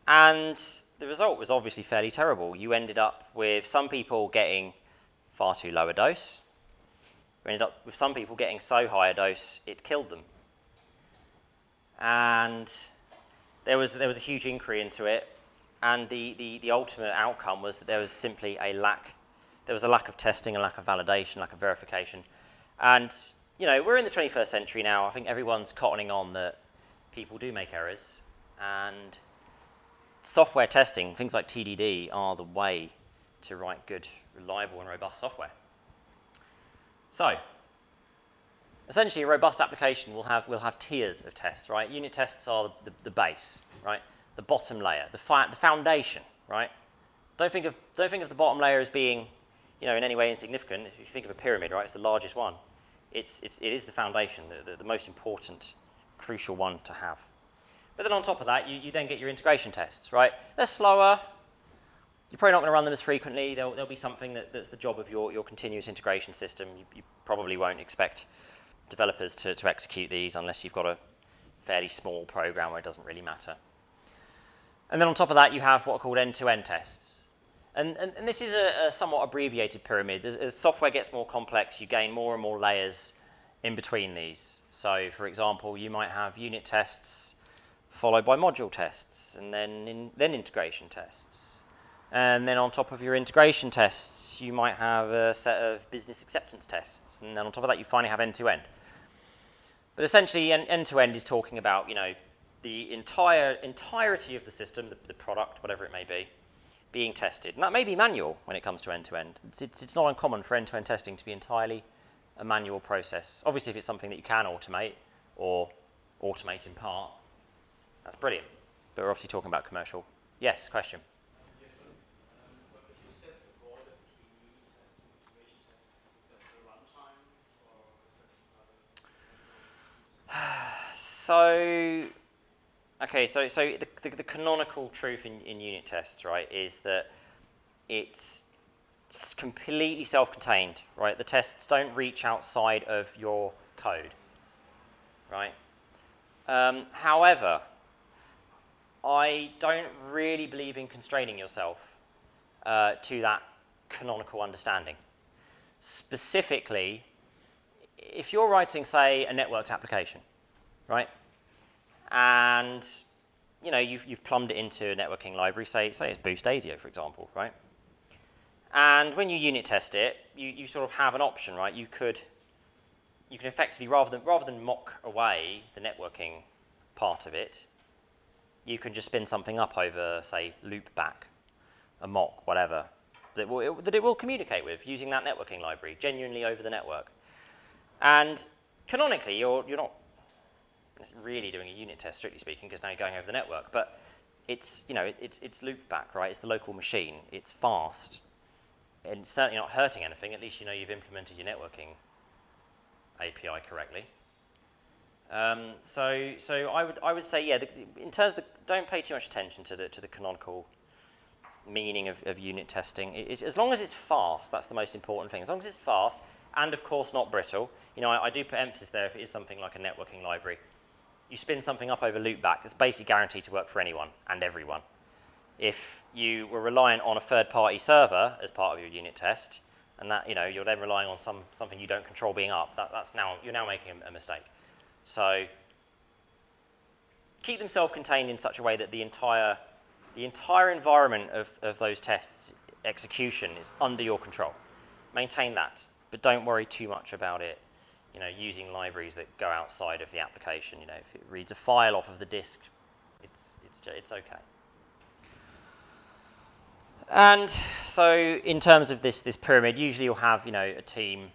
And the result was obviously fairly terrible. You ended up with some people getting far too low a dose. You ended up with some people getting so high a dose, it killed them. And there was a huge inquiry into it. And the ultimate outcome was that there was simply a lack of testing, a lack of validation, lack of verification. And, we're in the 21st century now. I think everyone's cottoning on that people do make errors. And software testing, things like TDD, are the way to write good, reliable, and robust software. So, essentially, a robust application will have tiers of tests, right? Unit tests are the base, right? The bottom layer, the foundation, right? Don't think of the bottom layer as being, in any way insignificant. If you think of a pyramid, right, it's the largest one. It is the foundation, the most important, crucial one to have. But then on top of that, you then get your integration tests, right? They're slower. You're probably not going to run them as frequently. There'll be something that's the job of your continuous integration system. You probably won't expect developers to execute these unless you've got a fairly small program where it doesn't really matter. And then on top of that, you have what are called end-to-end tests. And this is a somewhat abbreviated pyramid. As software gets more complex, you gain more and more layers in between these. So, for example, you might have unit tests followed by module tests, and then integration tests. And then on top of your integration tests, you might have a set of business acceptance tests. And then on top of that, you finally have end-to-end. But essentially, end-to-end is talking about, the entirety of the system, the product, whatever it may be, being tested. And that may be manual when it comes to end-to-end. It's not uncommon for end-to-end testing to be entirely a manual process. Obviously, if it's something that you can automate or automate in part, that's brilliant. But we're obviously talking about commercial. Yes, question? Yes, sir. But you said the border between unit tests and integration tests, is that the runtime, or is that another? So the canonical truth in unit tests, right, is that it's completely self-contained, right? The tests don't reach outside of your code, right? However, I don't really believe in constraining yourself to that canonical understanding. Specifically, if you're writing, say, a networked application, right? And you've plumbed it into a networking library, say it's Boost ASIO, for example, right? And when you unit test it, you sort of have an option, right? You can effectively, rather than mock away the networking part of it, you can just spin something up over, say, loopback, a mock, whatever, that it will communicate with using that networking library, genuinely over the network. And canonically, you're not really doing a unit test, strictly speaking, because now you're going over the network. But it's loopback, right? It's the local machine. It's fast, and it's certainly not hurting anything. At least you've implemented your networking API correctly. So I would say, yeah, in terms of don't pay too much attention to the canonical meaning of unit testing. As long as it's fast, that's the most important thing. As long as it's fast, and of course not brittle. I do put emphasis there if it is something like a networking library. You spin something up over loopback, it's basically guaranteed to work for anyone and everyone. If you were reliant on a third-party server as part of your unit test, and that you're then relying on something you don't control being up, you're now making a mistake. So keep them self-contained in such a way that the entire environment of those tests execution is under your control. Maintain that, but don't worry too much about it using libraries that go outside of the application. If it reads a file off of the disk, it's okay. And so in terms of this pyramid, usually you'll have a team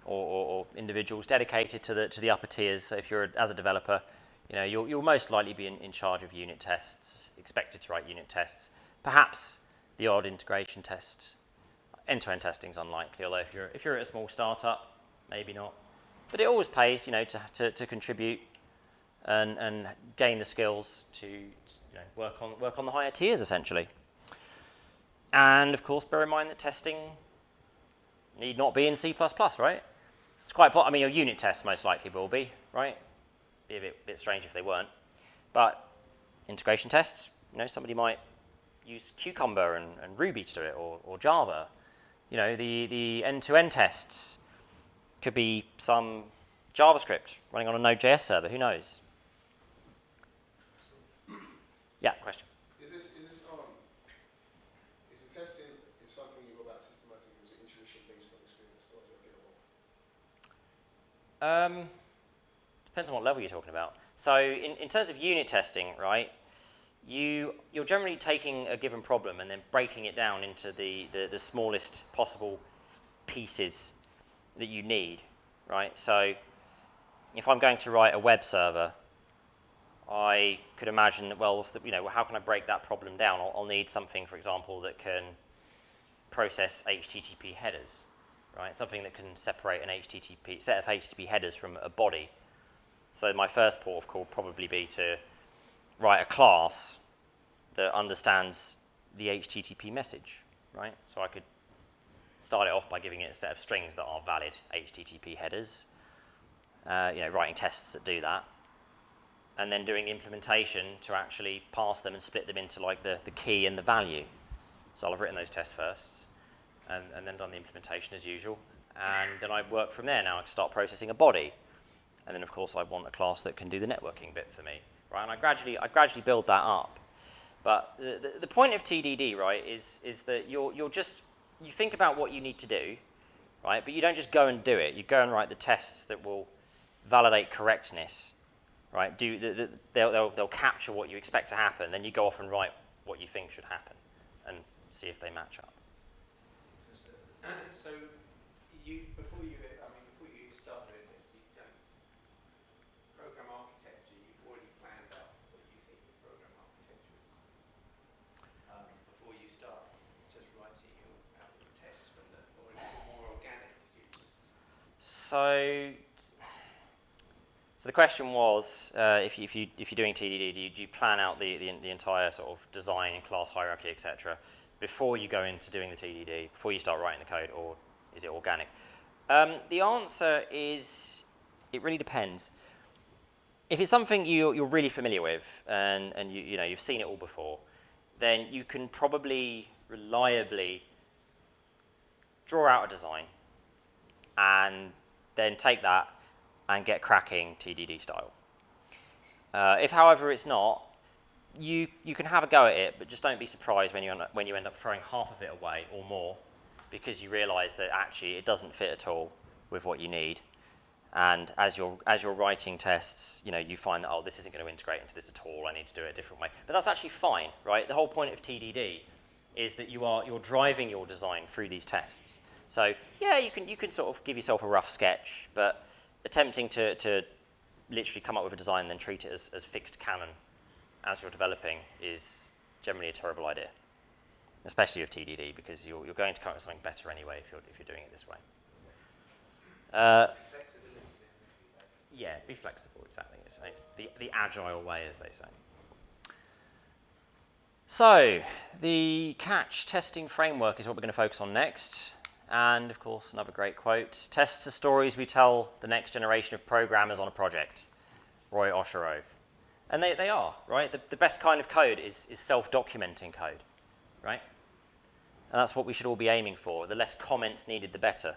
or individuals dedicated to the upper tiers. So if you're as a developer, you'll most likely be in charge of unit tests, expected to write unit tests, perhaps the odd integration test. End-to-end testing is unlikely, although if you're at a small startup, maybe not. But it always pays, to contribute and gain the skills to work on the higher tiers essentially. And of course, bear in mind that testing need not be in C++, right? It's quite, your unit tests most likely will be, right? Be a bit strange if they weren't. But integration tests, somebody might use Cucumber and Ruby to do it, or Java. The end-to-end tests could be some JavaScript running on a Node.js server, who knows? Yeah, question. Is the testing is something you go about systematically, or is it intuition based on experience, or is it a bit of both? Depends on what level you're talking about. So in terms of unit testing, right, you're generally taking a given problem and then breaking it down into the smallest possible pieces that you need, right? So if I'm going to write a web server, I could imagine, well, how can I break that problem down? I'll need something, for example, that can process HTTP headers, right? Something that can separate a set of HTTP headers from a body. So my first port of call would probably be to write a class that understands the HTTP message, right? So I could start it off by giving it a set of strings that are valid HTTP headers, writing tests that do that, and then doing the implementation to actually parse them and split them into the key and the value. So I'll have written those tests first, and then done the implementation as usual, and then I work from there. Now I can start processing a body, and then of course I want a class that can do the networking bit for me, right? And I gradually build that up. But the point of TDD, right, is that you think about what you need to do, right? But you don't just go and do it. You go and write the tests that will validate correctness, right? They'll capture what you expect to happen. Then you go off and write what you think should happen, and see if they match up. So before you start doing this, you don't program architecture. You've already planned out what you think the program architecture is before you start just writing your tests, or is it more organic? So the question was, if you're doing TDD, do you plan out the entire sort of design and class hierarchy, etc., before you go into doing the TDD, before you start writing the code, or is it organic? The answer is, it really depends. If it's something you're really familiar with and you've seen it all before, then you can probably reliably draw out a design and then take that and get cracking TDD style. If, however, it's not, you can have a go at it, but just don't be surprised when you end up throwing half of it away or more, because you realize that actually it doesn't fit at all with what you need. And as you're writing tests, you find that, oh, this isn't going to integrate into this at all. I need to do it a different way. But that's actually fine, right? The whole point of TDD is that you're driving your design through these tests. So yeah, you can sort of give yourself a rough sketch, but attempting to literally come up with a design and then treat it as fixed canon as you're developing is generally a terrible idea, especially with TDD, because you're going to come up with something better anyway if you're doing it this way. Yeah, be flexible, exactly. It's the agile way, as they say. So the catch testing framework is what we're going to focus on next. And, of course, another great quote, tests are stories we tell the next generation of programmers on a project. Roy Osherove. And they are, right? The best kind of code is self-documenting code, right? And that's what we should all be aiming for. The less comments needed, the better.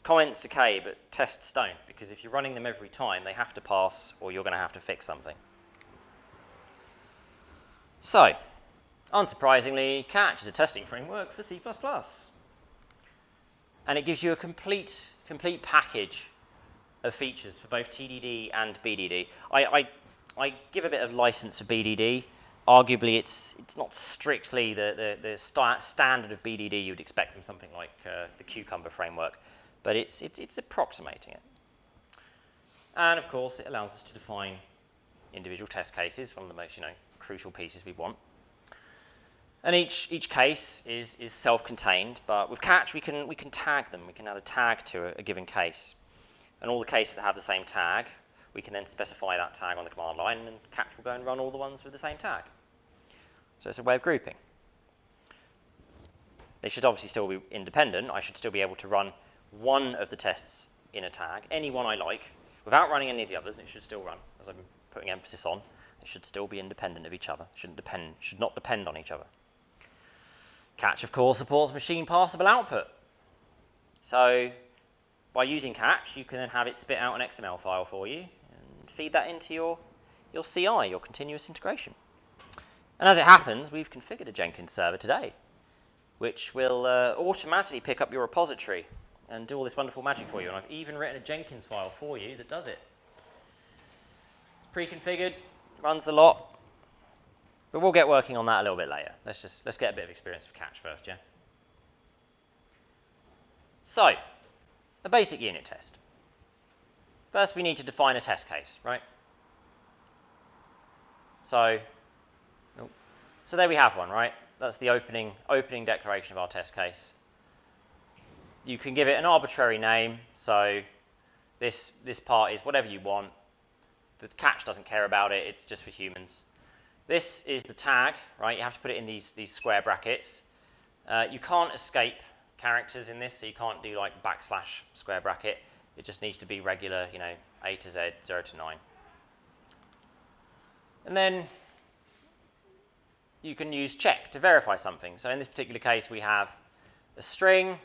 Comments decay, but tests don't, because if you're running them every time, they have to pass, or you're going to have to fix something. So, unsurprisingly, Catch is a testing framework for C++. And it gives you a complete package of features for both TDD and BDD. I give a bit of license for BDD. Arguably, it's not strictly the standard of BDD you'd expect from something like the Cucumber framework, but it's approximating it. And of course, it allows us to define individual test cases, one of the most crucial pieces we want. And each case is self-contained, but with catch we can tag them. We can add a tag to a given case, and all the cases that have the same tag, we can then specify that tag on the command line, and catch will go and run all the ones with the same tag. So it's a way of grouping. They should obviously still be independent. I should still be able to run one of the tests in a tag, any one I like, without running any of the others, and it should still run, as I'm putting emphasis on. They should still be independent of each other. Should not depend on each other. Catch, of course, supports machine passable output. So by using catch, you can then have it spit out an XML file for you and feed that into your CI, your continuous integration. And as it happens, we've configured a Jenkins server today, which will automatically pick up your repository and do all this wonderful magic for you. And I've even written a Jenkins file for you that does it. It's pre-configured, runs the lot, but we'll get working on that a little bit later. Let's get a bit of experience with catch first, yeah? So, a basic unit test. First, we need to define a test case, right? So there we have one, right? That's the opening declaration of our test case. You can give it an arbitrary name, so this part is whatever you want. The catch doesn't care about it, it's just for humans. This is the tag, right? You have to put it in these square brackets. You can't escape characters in this, so you can't do like backslash square bracket. It just needs to be regular, A to Z, 0 to 9. And then you can use check to verify something. So in this particular case, we have a string,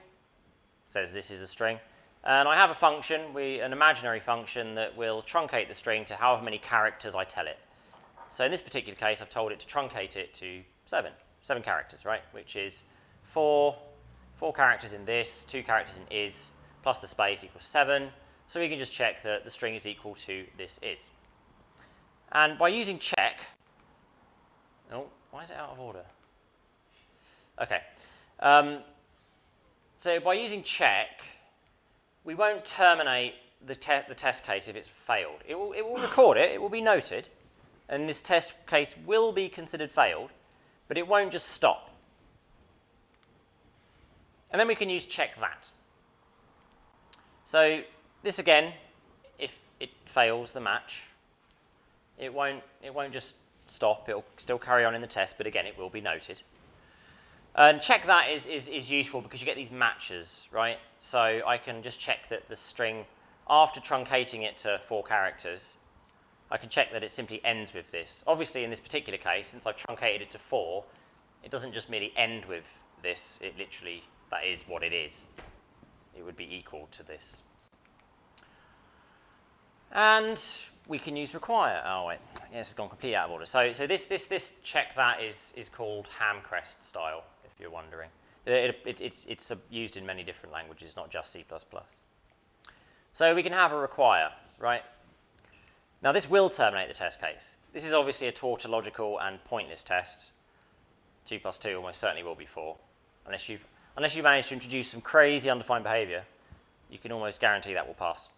says this is a string, and I have a function, an imaginary function that will truncate the string to however many characters I tell it. So in this particular case, I've told it to truncate it to 7 characters, right? Which is 4 characters in this, 2 characters in is, plus the space equals 7. So we can just check that the string is equal to this is. And by using check, oh, why is it out of order? Okay. So by using check, we won't terminate the test case if it's failed. It will record it, it will be noted, and this test case will be considered failed, but it won't just stop. And then we can use check that. So this again, if it fails the match, it won't just stop, it'll still carry on in the test, but again, it will be noted. And check that is useful because you get these matches, right? So I can just check that the string, after truncating it to 4 characters, I can check that it simply ends with this. Obviously, in this particular case, since I've truncated it to 4, it doesn't just merely end with this, it literally, that is what it is. It would be equal to this. And we can use require. Oh wait, yes, it's gone completely out of order. So this check that is called Hamcrest style, if you're wondering. It's used in many different languages, not just C++. So we can have a require, right? Now this will terminate the test case. This is obviously a tautological and pointless test. 2 plus 2 almost certainly will be 4. Unless you manage to introduce some crazy undefined behavior, you can almost guarantee that will pass.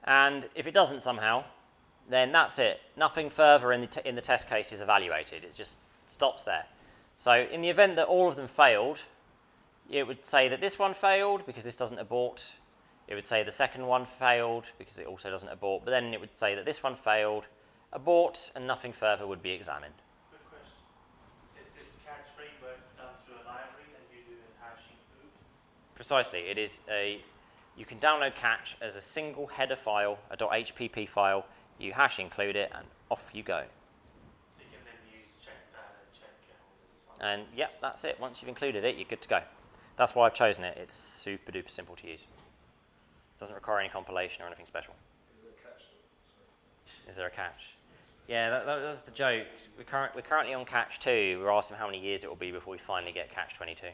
And if it doesn't somehow, then that's it. Nothing further in the test case is evaluated. It just stops there. So in the event that all of them failed, it would say that this one failed because this doesn't abort. It would say the second one failed because it also doesn't abort. But then it would say that this one failed, abort, and nothing further would be examined. Quick question. Is this catch framework done through a library and you do a hash include? Precisely. It is you can download catch as a single header file, a .hpp file. You hash include it, and off you go. So you can then use check that and check all this. And yep, that's it. Once you've included it, you're good to go. That's why I've chosen it. It's super duper simple to use. Doesn't require any compilation or anything special. Is there a catch though? Is there a catch? Yeah, that was the joke. We're currently on catch 2. We're asking how many years it will be before we finally get catch 22.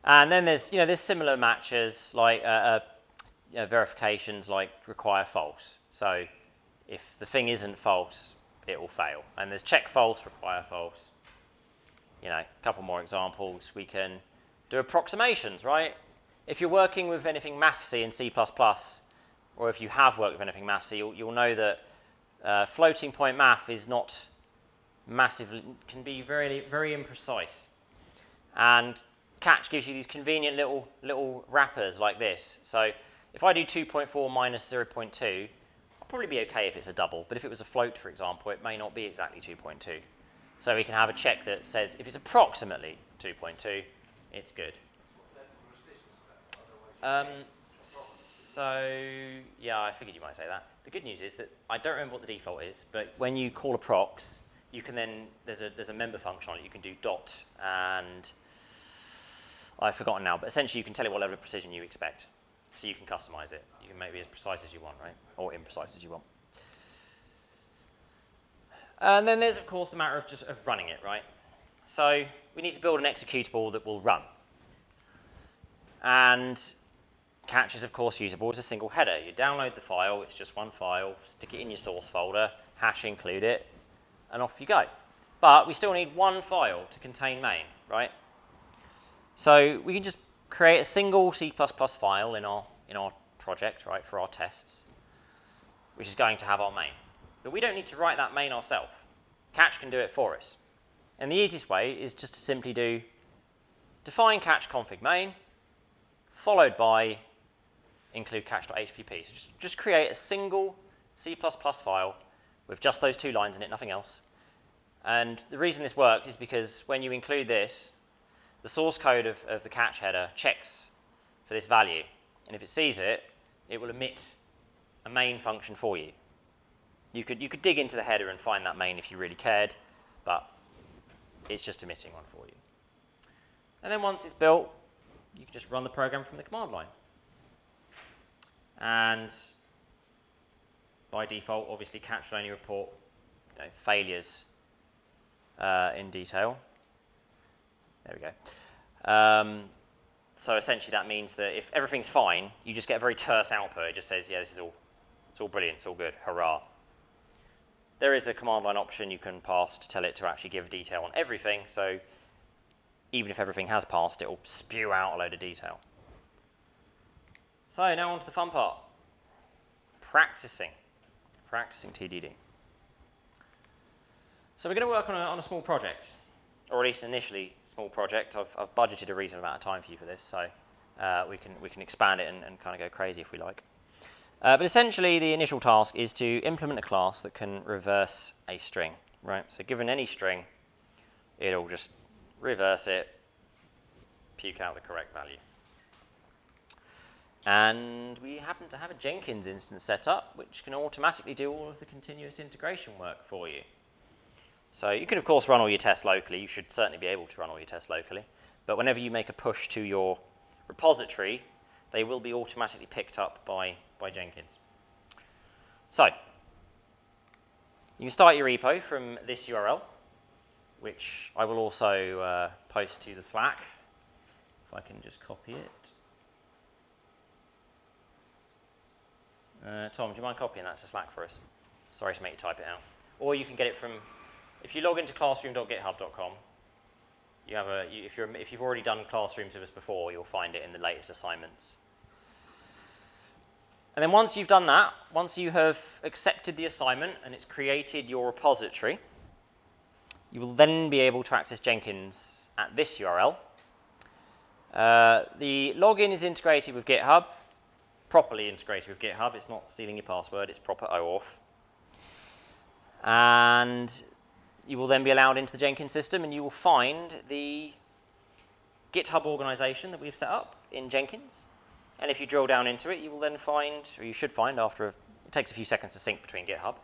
And then there's similar matches like verifications like require false. So if the thing isn't false, it will fail. And there's check false, require false. A couple more examples. We can do approximations, right? If you're working with anything mathsy in C++, or if you have worked with anything mathsy, you'll know that floating point math is not massively, can be very, very imprecise. And catch gives you these convenient little wrappers like this. So if I do 2.4 minus 0.2, I'll probably be okay if it's a double. But if it was a float, for example, it may not be exactly 2.2. So we can have a check that says if it's approximately 2.2, it's good. So yeah, I figured you might say that. The good news is that I don't remember what the default is, but when you call a prox, you can then, there's a member function on it. You can do dot and I've forgotten now, but essentially you can tell it what level of precision you expect. So you can customize it. You can make it as precise as you want, right? Or imprecise as you want. And then there's, of course, the matter of running it, right? So we need to build an executable that will run. And catch is, of course, usable as a single header. You download the file, it's just one file, stick it in your source folder, hash include it, and off you go. But we still need one file to contain main, right? So we can just create a single C++ file in our project, right, for our tests, which is going to have our main. But we don't need to write that main ourselves. Catch can do it for us. And the easiest way is just to simply do define catch config main, followed by include catch.hpp. So just create a single C++ file with just those two lines in it, nothing else. And the reason this worked is because when you include this, the source code of the catch header checks for this value. And if it sees it, it will emit a main function for you. You could dig into the header and find that main if you really cared, but it's just emitting one for you. And then once it's built, you can just run the program from the command line. And by default, obviously, catch will only report failures in detail. There we go. So essentially, that means that if everything's fine, you just get a very terse output. It just says, yeah, it's all brilliant, it's all good, hurrah. There is a command line option you can pass to tell it to actually give detail on everything. So even if everything has passed, it will spew out a load of detail. So now on to the fun part. Practicing TDD. So we're going to work on a small project, or at least initially small project. I've budgeted a reasonable amount of time for you for this, so we can expand it and kind of go crazy if we like. But essentially, the initial task is to implement a class that can reverse a string, right? So given any string, it'll just reverse it, puke out the correct value. And we happen to have a Jenkins instance set up, which can automatically do all of the continuous integration work for you. So you can, of course, run all your tests locally. You should certainly be able to run all your tests locally. But whenever you make a push to your repository, they will be automatically picked up by Jenkins. So you can start your repo from this URL, which I will also post to the Slack, if I can just copy it. Tom, do you mind copying that to Slack for us? Sorry to make you type it out. Or you can get it from, if you log into classroom.github.com, if you've already done classrooms with us before, you'll find it in the latest assignments. And then once you've done that, once you have accepted the assignment and it's created your repository, you will then be able to access Jenkins at this URL. The login is integrated with GitHub, properly integrated with GitHub. It's not stealing your password, it's proper OAuth. And you will then be allowed into the Jenkins system and you will find the GitHub organization that we've set up in Jenkins. And if you drill down into it, you will then find, or you should find after, it takes a few seconds to sync between GitHub,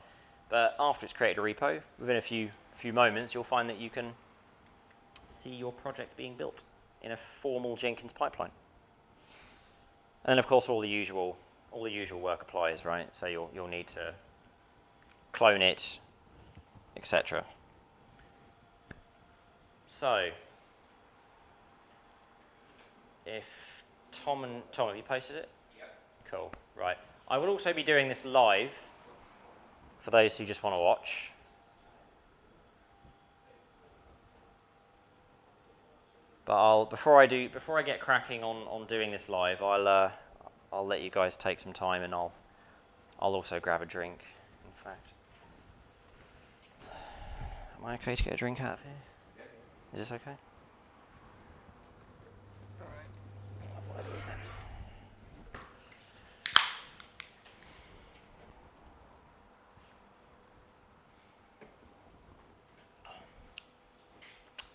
but after it's created a repo, within a few moments, you'll find that you can see your project being built in a formal Jenkins pipeline. And then, of course, all the usual work applies, right? So you'll need to clone it, etc. if Tom, have you posted it? Yep. Cool. Right. I will also be doing this live for those who just want to watch. But before I get cracking on doing this live, I'll let you guys take some time, and I'll also grab a drink. In fact, am I okay to get a drink out of here? Yeah. Is this okay? All right. I'll have one of these then.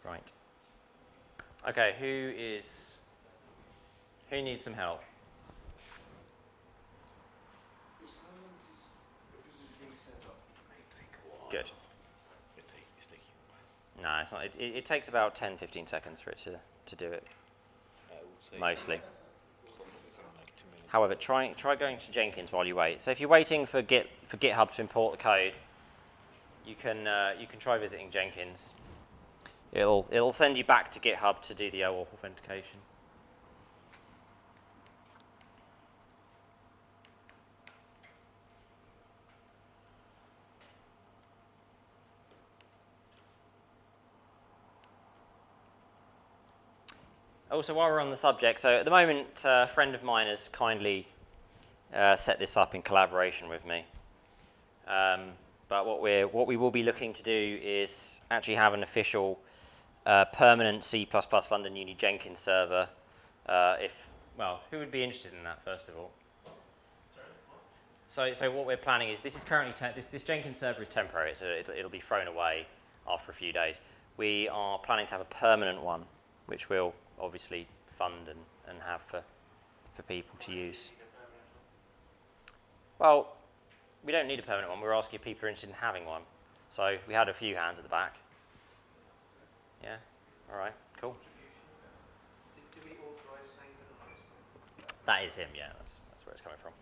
Right. Okay. Who needs some help? Good. No, it's not. It takes about 10-15 seconds for it to do it. Mostly. However, try going to Jenkins while you wait. So if you're waiting for GitHub to import the code, you can try visiting Jenkins. It'll send you back to GitHub to do the OAuth authentication. Also, while we're on the subject, so at the moment, a friend of mine has kindly set this up in collaboration with me. But what we will be looking to do is actually have an official permanent C++ London Uni Jenkins server. Who would be interested in that, first of all? So what we're planning is, this is currently this Jenkins server is temporary, so it'll be thrown away after a few days. We are planning to have a permanent one, which we'll obviously fund and have for people to use. Well, we don't need a permanent one. We're asking if people are interested in having one. So we had a few hands at the back. Yeah. All right. Cool. Do we authorize synchronized? That is him. Yeah. That's where it's coming from.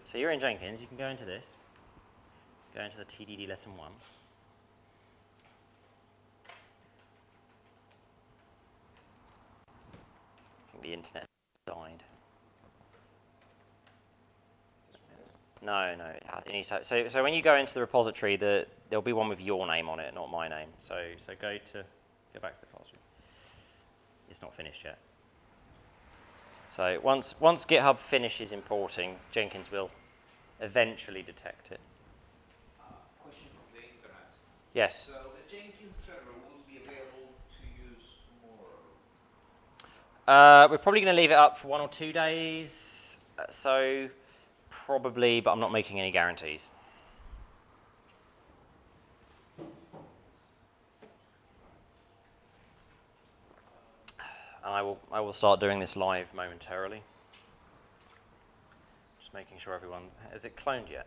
So you're in Jenkins. You can go into this. Go into the TDD lesson 1. I think the internet died. No. It needs to, so when you go into the repository, there'll be one with your name on it, not my name. So go back to the repository. It's not finished yet. So once GitHub finishes importing, Jenkins will eventually detect it. Question from the internet. Yes. So the Jenkins server will be available to use tomorrow? We're probably going to leave it up for 1 or 2 days. So probably, but I'm not making any guarantees. And I will start doing this live momentarily. Just making sure everyone, has it cloned yet?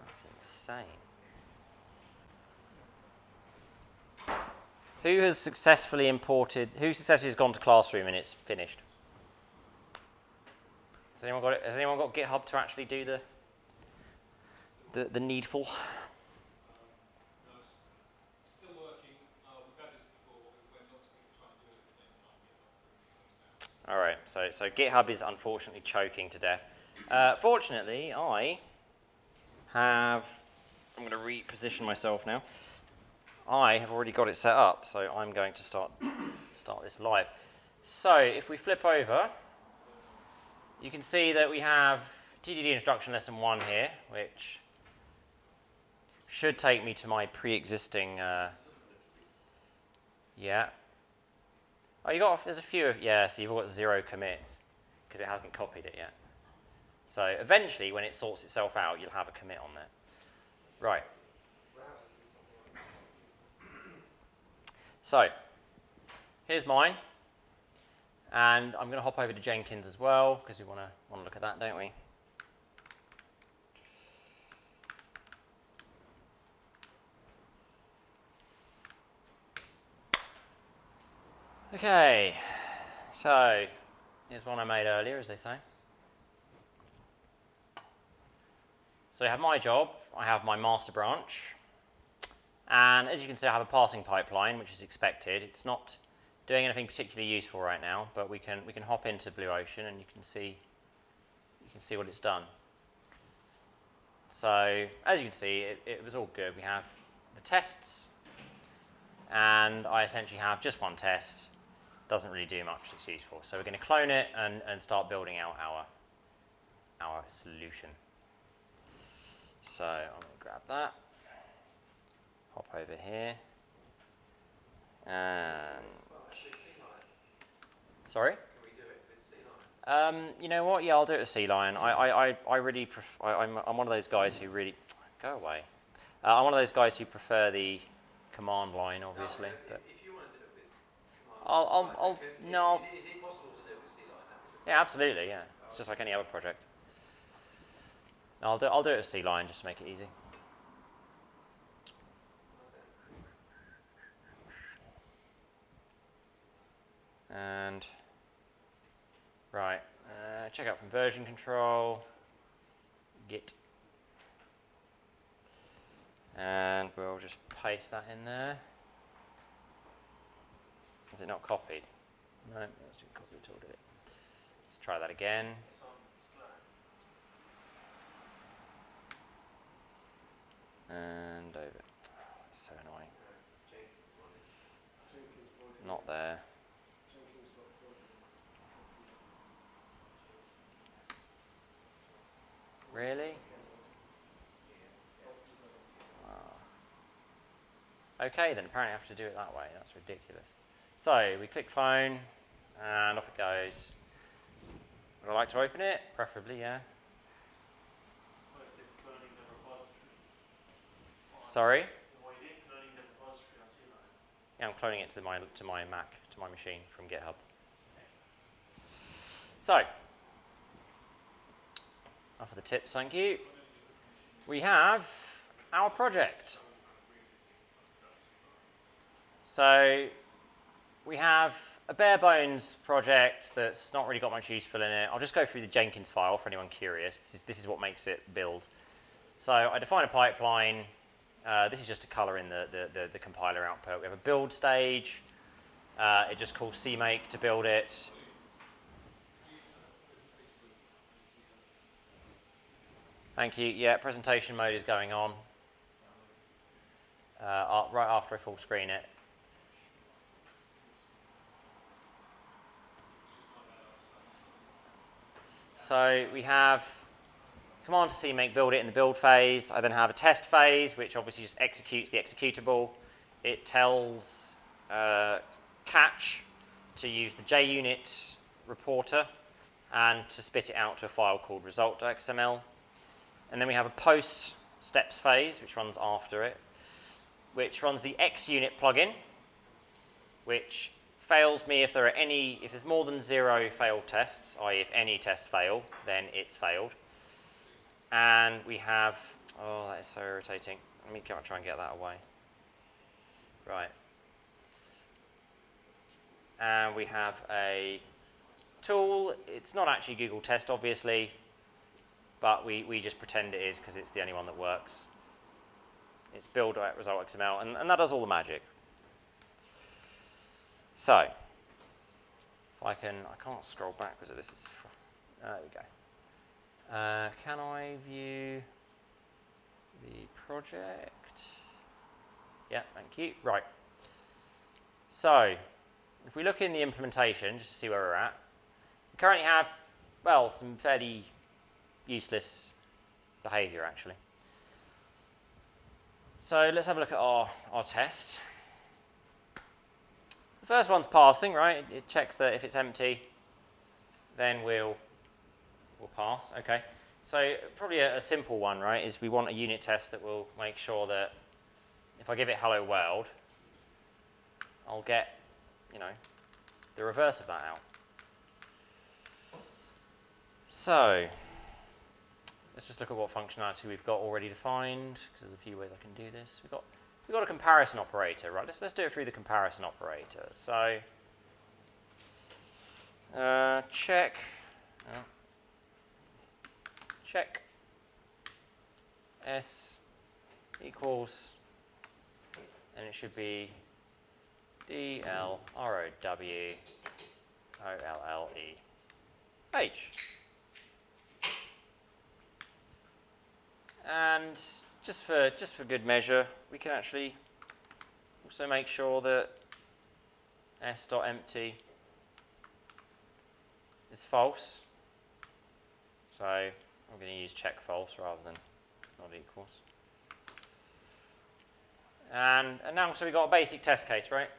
That's insane. Who has successfully has gone to Classroom and it's finished? Has anyone got it? Has anyone got GitHub to actually do the needful? Still working. We've had this before when lots of people try and do it at the same time. All right, so GitHub is unfortunately choking to death. Fortunately, I'm going to reposition myself now. I have already got it set up, so I'm going to start this live. So if we flip over, you can see that we have TDD Introduction Lesson 1 here, which should take me to my pre-existing, yeah. Oh, there's a few, so you've got 0 commits, because it hasn't copied it yet. So eventually, when it sorts itself out, you'll have a commit on there. Right. So, here's mine. And I'm going to hop over to Jenkins as well, because we want to look at that, don't we? Okay, so here's one I made earlier, as they say. So I have my job, I have my master branch, and as you can see I have a passing pipeline, which is expected. It's not doing anything particularly useful right now, but we can hop into Blue Ocean and you can see what it's done. So as you can see, it was all good. We have the tests, and I essentially have just one test. Doesn't really do much that's useful. So we're going to clone it and start building out our solution. So I'm going to grab that, hop over here, and sorry? Can we do it with C-line? You know what? Yeah, I'll do it with C-line. I really I'm one of those guys who really go away. I'm one of those guys who prefer the command line, obviously. But If you want to do it with command, I'll no. Is it possible to do it with C-line? Yeah, absolutely. Yeah, it's just like any other project. No, I'll do it with C-line just to make it easy. And right, check out from version control, git, and we'll just paste that in there. Is it not copied? No, let's do copy tool, did it? Let's try that again. It's on Slack. And over. That's so annoying. Jenkins one is. Jenkins voted. Not there. Jenkins not voted. Really? Okay, then apparently I have to do it that way. That's ridiculous. So we click clone, and off it goes. Would I like to open it? Preferably, yeah. Well, it says cloning the repository. Sorry? Why you did cloning the repository on C-line? Yeah, I'm cloning it to my Mac, to my machine from GitHub. So, enough of the tips, thank you. We have our project. So, we have a bare bones project that's not really got much useful in it. I'll just go through the Jenkins file for anyone curious. This is what makes it build. So I define a pipeline. This is just to color in the compiler output. We have a build stage. It just calls CMake to build it. Thank you. Yeah, presentation mode is going on. Right after I full screen it. So we have command to CMake build it in the build phase. I then have a test phase, which obviously just executes the executable. It tells catch to use the JUnit reporter and to spit it out to a file called result.xml. And then we have a post steps phase, which runs after it, which runs the XUnit plugin, which fails me if there's more than 0 failed tests, i.e. if any tests fail, then it's failed. And we have, oh, that is so irritating. Let me try and get that away. Right. And we have a tool. It's not actually Google Test, obviously, but we just pretend it is because it's the only one that works. It's build.result.xml, and that does all the magic. So, if I can't scroll backwards of this. There we go. Can I view the project? Yeah, thank you. Right. So, if we look in the implementation, just to see where we're at, we currently have, well, some fairly useless behavior, actually. So let's have a look at our test. The first one's passing, right? It checks that if it's empty, then we'll pass. Okay. So probably a simple one, right, is we want a unit test that will make sure that if I give it hello world, I'll get, the reverse of that out. So let's just look at what functionality we've got already defined, because there's a few ways I can do this. We've got a comparison operator, right? Let's do it through the comparison operator. So check. Check S equals, and it should be DLROWOLLEH. And just for good measure, we can actually also make sure that s.empty is false. So I'm going to use check false rather than not equals. And now, so we've got a basic test case, right?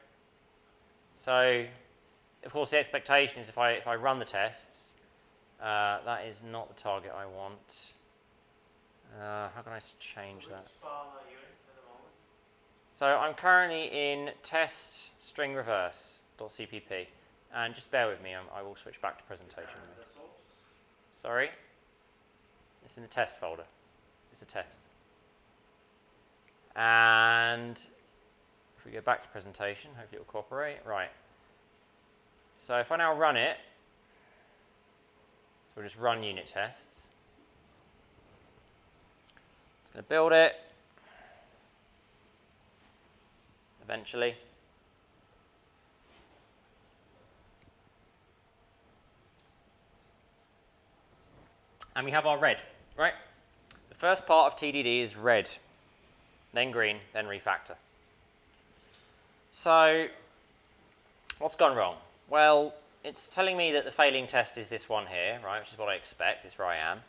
So, of course, the expectation is if I run the tests, that is not the target I want. How can I change that? Which file are you in at the moment? So I'm currently in test string reverse.cpp, and just bear with me, I will switch back to presentation. The source? Sorry? It's in the test folder. It's a test. And if we go back to presentation, hopefully it will cooperate. Right. So if I now run it, so we'll just run unit tests. It's going to build it eventually. And we have our red, right? The first part of TDD is red, then green, then refactor. So what's gone wrong? Well, it's telling me that the failing test is this one here, right, which is what I expect. It's where I am.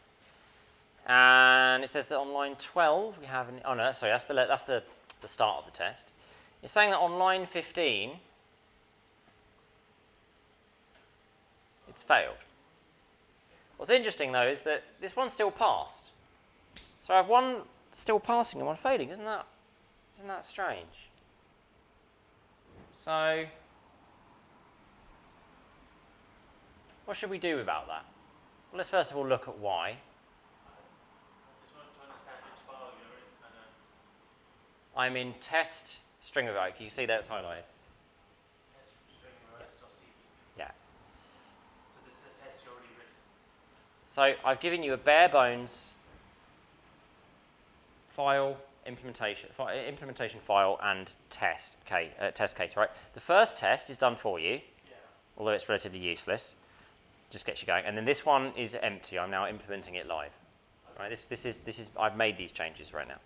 And it says that on line 12 we have an, oh no, sorry, that's the start of the test. It's saying that on line 15 it's failed. What's interesting though is that this one's still passed. So I have one still passing and one failing. Isn't that strange? So what should we do about that? Well, let's first of all look at why. I just want to understand which file you're in. I'm in test string reverse. You can see there it's highlighted. Test string reverse.cpp. Yeah. So this is a test you already written. So I've given you a bare bones file implementation file and test case, right? The first test is done for you, although it's relatively useless. Just gets you going, and then this one is empty. I'm now implementing it live. Right? This is I've made these changes right now.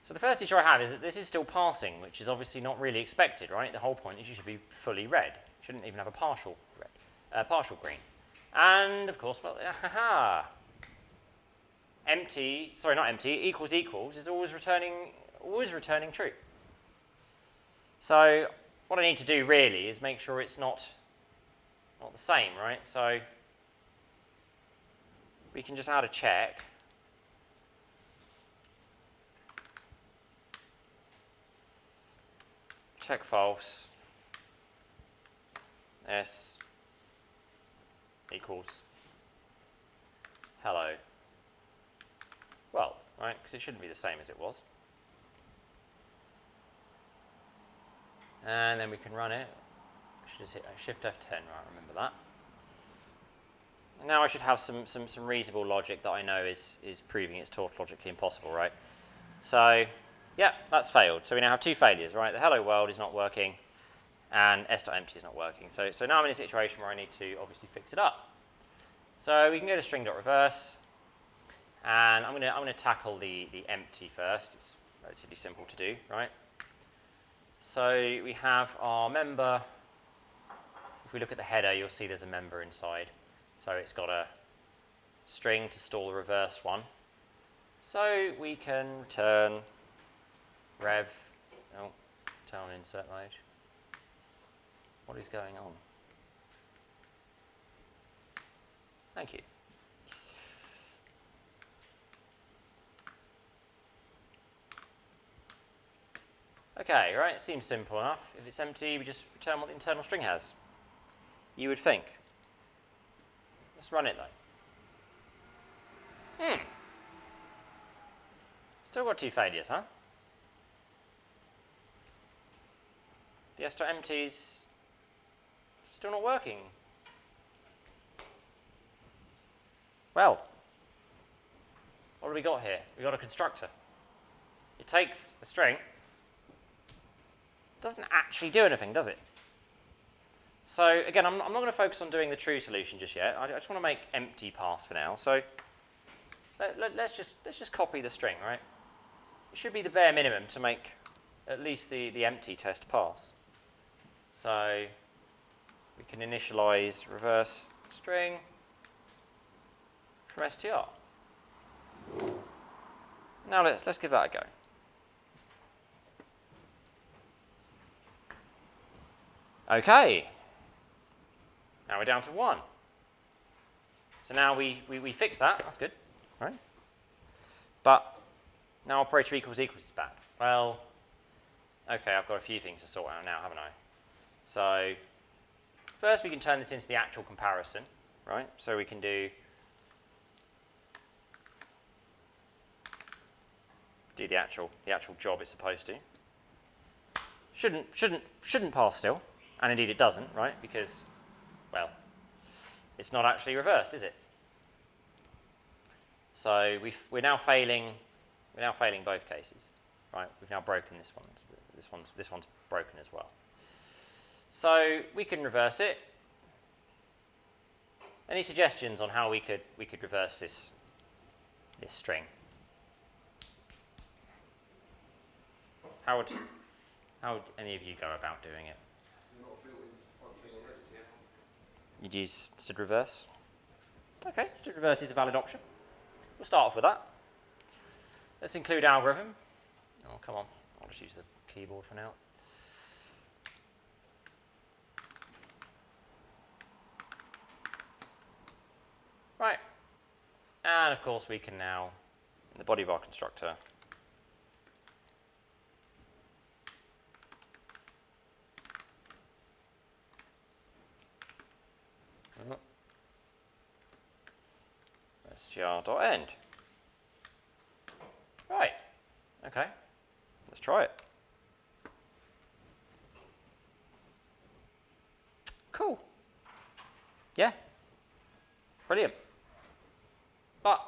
So the first issue I have is that this is still passing, which is obviously not really expected, right? The whole point is you should be fully red. You shouldn't even have a partial red, partial green. And of course, well, empty, sorry, not empty, equals is always returning true. So what I need to do really is make sure it's not the same, right? So we can just add a check. Check false. S equals hello. Well, right, because it shouldn't be the same as it was. And then we can run it. I should just hit Shift F10, right, remember that. And now I should have some reasonable logic that I know is proving it's tautologically impossible, right? So, yeah, that's failed. So we now have two failures, right? The hello world is not working, and s.empty is not working. So now I'm in a situation where I need to obviously fix it up. So we can go to string.reverse, and I'm gonna tackle the empty first. It's relatively simple to do, right? So we have our member. If we look at the header, you'll see there's a member inside. So it's got a string to store the reverse one. So we can return rev, turn on insert mode. What is going on? Thank you. Okay, right, seems simple enough. If it's empty, we just return what the internal string has. You would think. Let's run it though. Still got two failures, huh? The s.empty's still not working. Well, what do we got here? We got a constructor. It takes a string, doesn't actually do anything, does it? So again, I'm not going to focus on doing the true solution just yet. I just want to make empty pass for now. So let's just copy the string, right? It should be the bare minimum to make at least the empty test pass. So we can initialize reverse string from str. Now let's give that a go. Okay. Now we're down to 1. So now we fix that. That's good, right? But now operator equals is back. Well, okay, I've got a few things to sort out now, haven't I? So first we can turn this into the actual comparison, right? So we can do the actual job it's supposed to. Shouldn't pass still, and indeed it doesn't, right? Because, well, it's not actually reversed, is it? So we're now failing both cases, right? We've now broken this one. This one's broken as well. So we can reverse it. Any suggestions on how we could reverse this string? How would any of you go about doing it? You'd use std reverse? Okay, std reverse is a valid option. We'll start off with that. Let's include algorithm. Oh, come on. I'll just use the keyboard for now. Right. And of course we can now, in the body of our constructor, str.end. Right. Okay. Let's try it. Cool. Yeah. Brilliant. But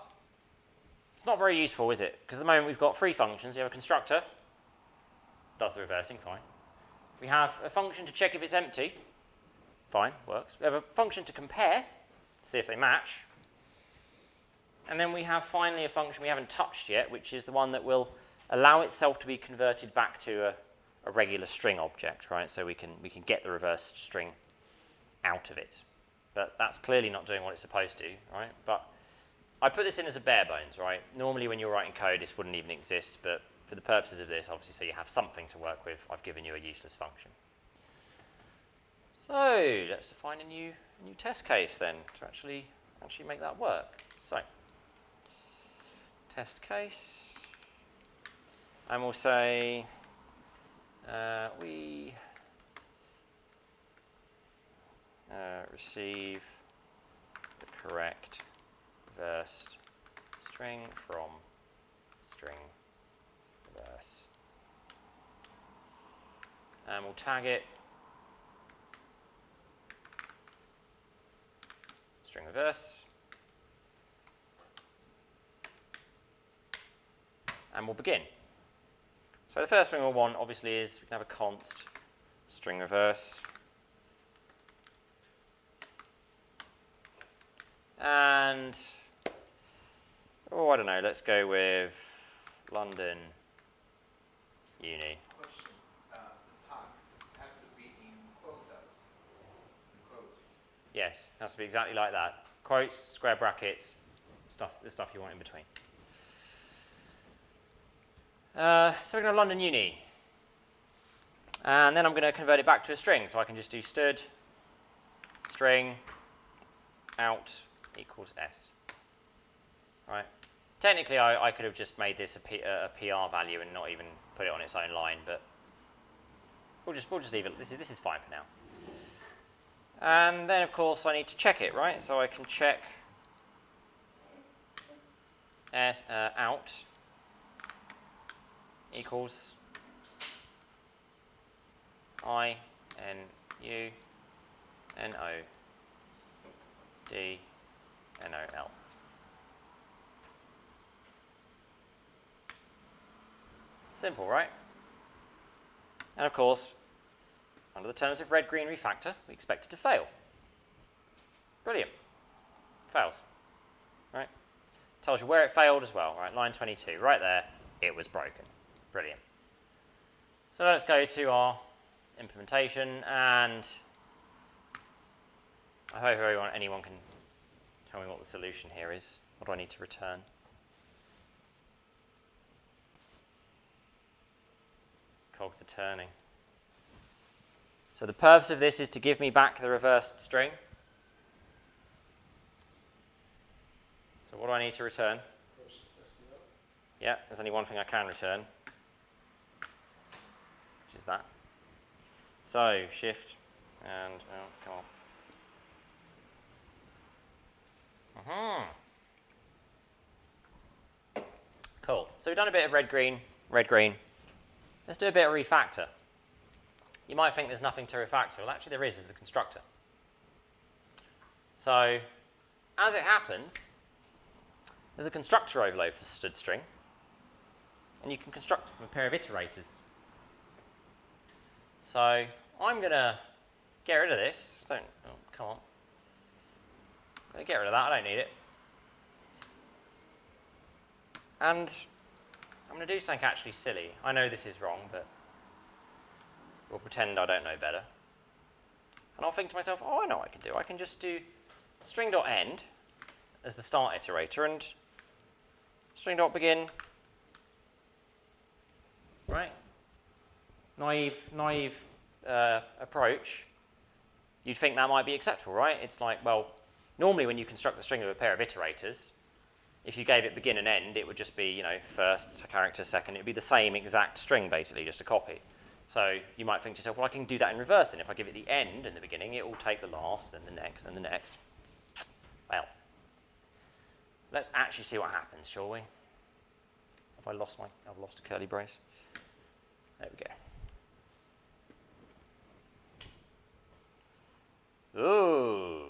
it's not very useful, is it? Because at the moment we've got 3 functions. We have a constructor, does the reversing, fine. We have a function to check if it's empty, fine, works. We have a function to compare, see if they match. And then we have finally a function we haven't touched yet, which is the one that will allow itself to be converted back to a regular string object, right? So we can get the reversed string out of it. But that's clearly not doing what it's supposed to, right? But I put this in as a bare bones, right? Normally when you're writing code, this wouldn't even exist, but for the purposes of this, obviously, so you have something to work with, I've given you a useless function. So let's define a new test case then to actually make that work. So test case, and we'll say we receive the correct reversed string from string reverse, and we'll tag it string reverse, and we'll begin. So the first thing we'll want, obviously, is we can have a const string reverse, and I don't know, let's go with London Uni. Question. The tag, does it have to be in quotas? In quotes? Yes, it has to be exactly like that. Quotes, square brackets, the stuff you want in between. So we're going to have London Uni. And then I'm going to convert it back to a string. So I can just do std string out equals s. Right. Technically, I could have just made this a PR value and not even put it on its own line, but we'll just leave it. This is fine for now. And then, of course, I need to check it, right? So I can check out equals I N U N O D N O L. Simple, right? And of course, under the terms of red-green refactor, we expect it to fail. Brilliant. Fails. Right? Tells you where it failed as well. Right, line 22, right there, it was broken. Brilliant. So let's go to our implementation, and I hope anyone can tell me what the solution here is. What do I need to return? Cogs are turning. So the purpose of this is to give me back the reversed string. So what do I need to return? Yeah, there's only one thing I can return, which is that. So shift and come on. Cool. So we've done a bit of red-green, red-green. Let's do a bit of refactor. You might think there's nothing to refactor. Well, actually there is, the constructor. So as it happens, there's a constructor overload for stood string, and you can construct a pair of iterators. So I'm going to get rid of this. Come on. I'm going to get rid of that. I don't need it. And I'm going to do something actually silly. I know this is wrong, but we'll pretend I don't know better. And I'll think to myself, oh, I know what I can do. I can just do string.end as the start iterator and string.begin. Right? Naive approach. You'd think that might be acceptable, right? It's like, well, normally when you construct the string of a pair of iterators, if you gave it begin and end, it would just be, you know, first character, second. It would be the same exact string, basically, just a copy. So you might think to yourself, well, I can do that in reverse then. If I give it the end and the beginning, it will take the last, then the next, and the next. Well, let's actually see what happens, shall we? I've lost a curly brace. There we go. Ooh.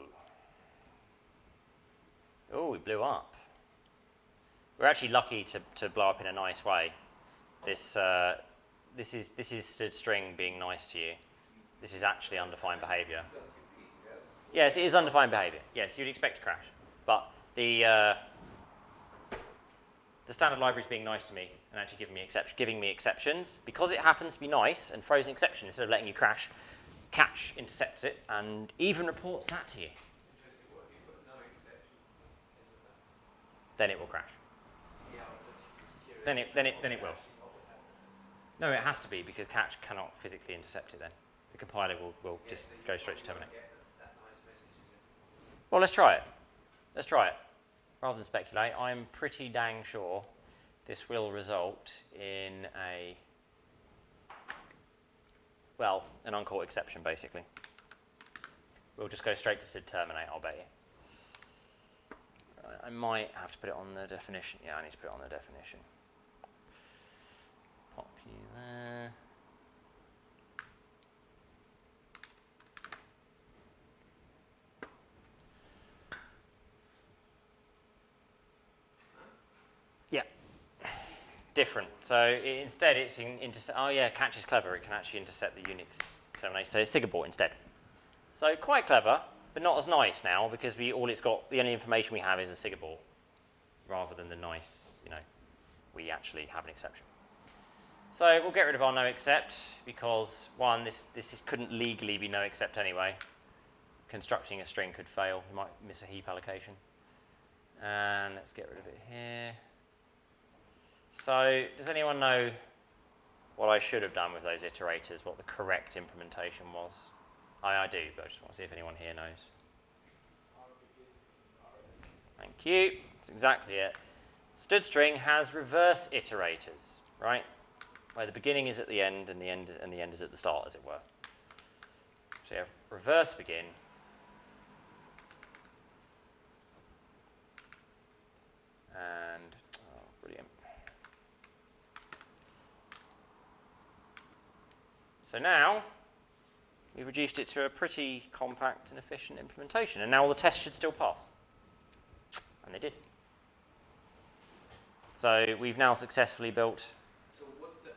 Oh, we blew up. We're actually lucky to blow up in a nice way. This is stood string being nice to you. This is actually undefined behavior. Yes, it is undefined behavior. Yes, you'd expect to crash. But the standard library is being nice to me and actually giving me exceptions. Because it happens to be nice and throws an exception instead of letting you crash, catch intercepts it and even reports that to you. Interesting. What if you put no exception in the Then it will crash. Yeah, just curious. Then it will. No, it has to be because catch cannot physically intercept it then. The compiler will just go straight to terminate. That nice message, is it? Well, let's try it. Let's try it. Rather than speculate, I'm pretty dang sure this will result in an uncaught exception, basically. We'll just go straight to SID terminate, I'll bet you. I might have to put it on the definition. Yeah, I need to put it on the definition. Pop you there. Yeah. Different. So instead it's oh yeah, catch is clever. It can actually intercept the Unix termination. So it's SIGABORT instead. So quite clever, but not as nice now because the only information we have is a SIGABORT rather than the nice, we actually have an exception. So we'll get rid of our no except because one, this couldn't legally be no except anyway. Constructing a string could fail. You might miss a heap allocation. And let's get rid of it here. So does anyone know what I should have done with those iterators, what the correct implementation was? I do, but I just want to see if anyone here knows. Thank you. That's exactly it. Stood string has reverse iterators, right? Where the beginning is at the end and the end is at the start, as it were. So you have reverse begin. And brilliant. So now we've reduced it to a pretty compact and efficient implementation, and now all the tests should still pass. And they did. So we've now successfully built. So what the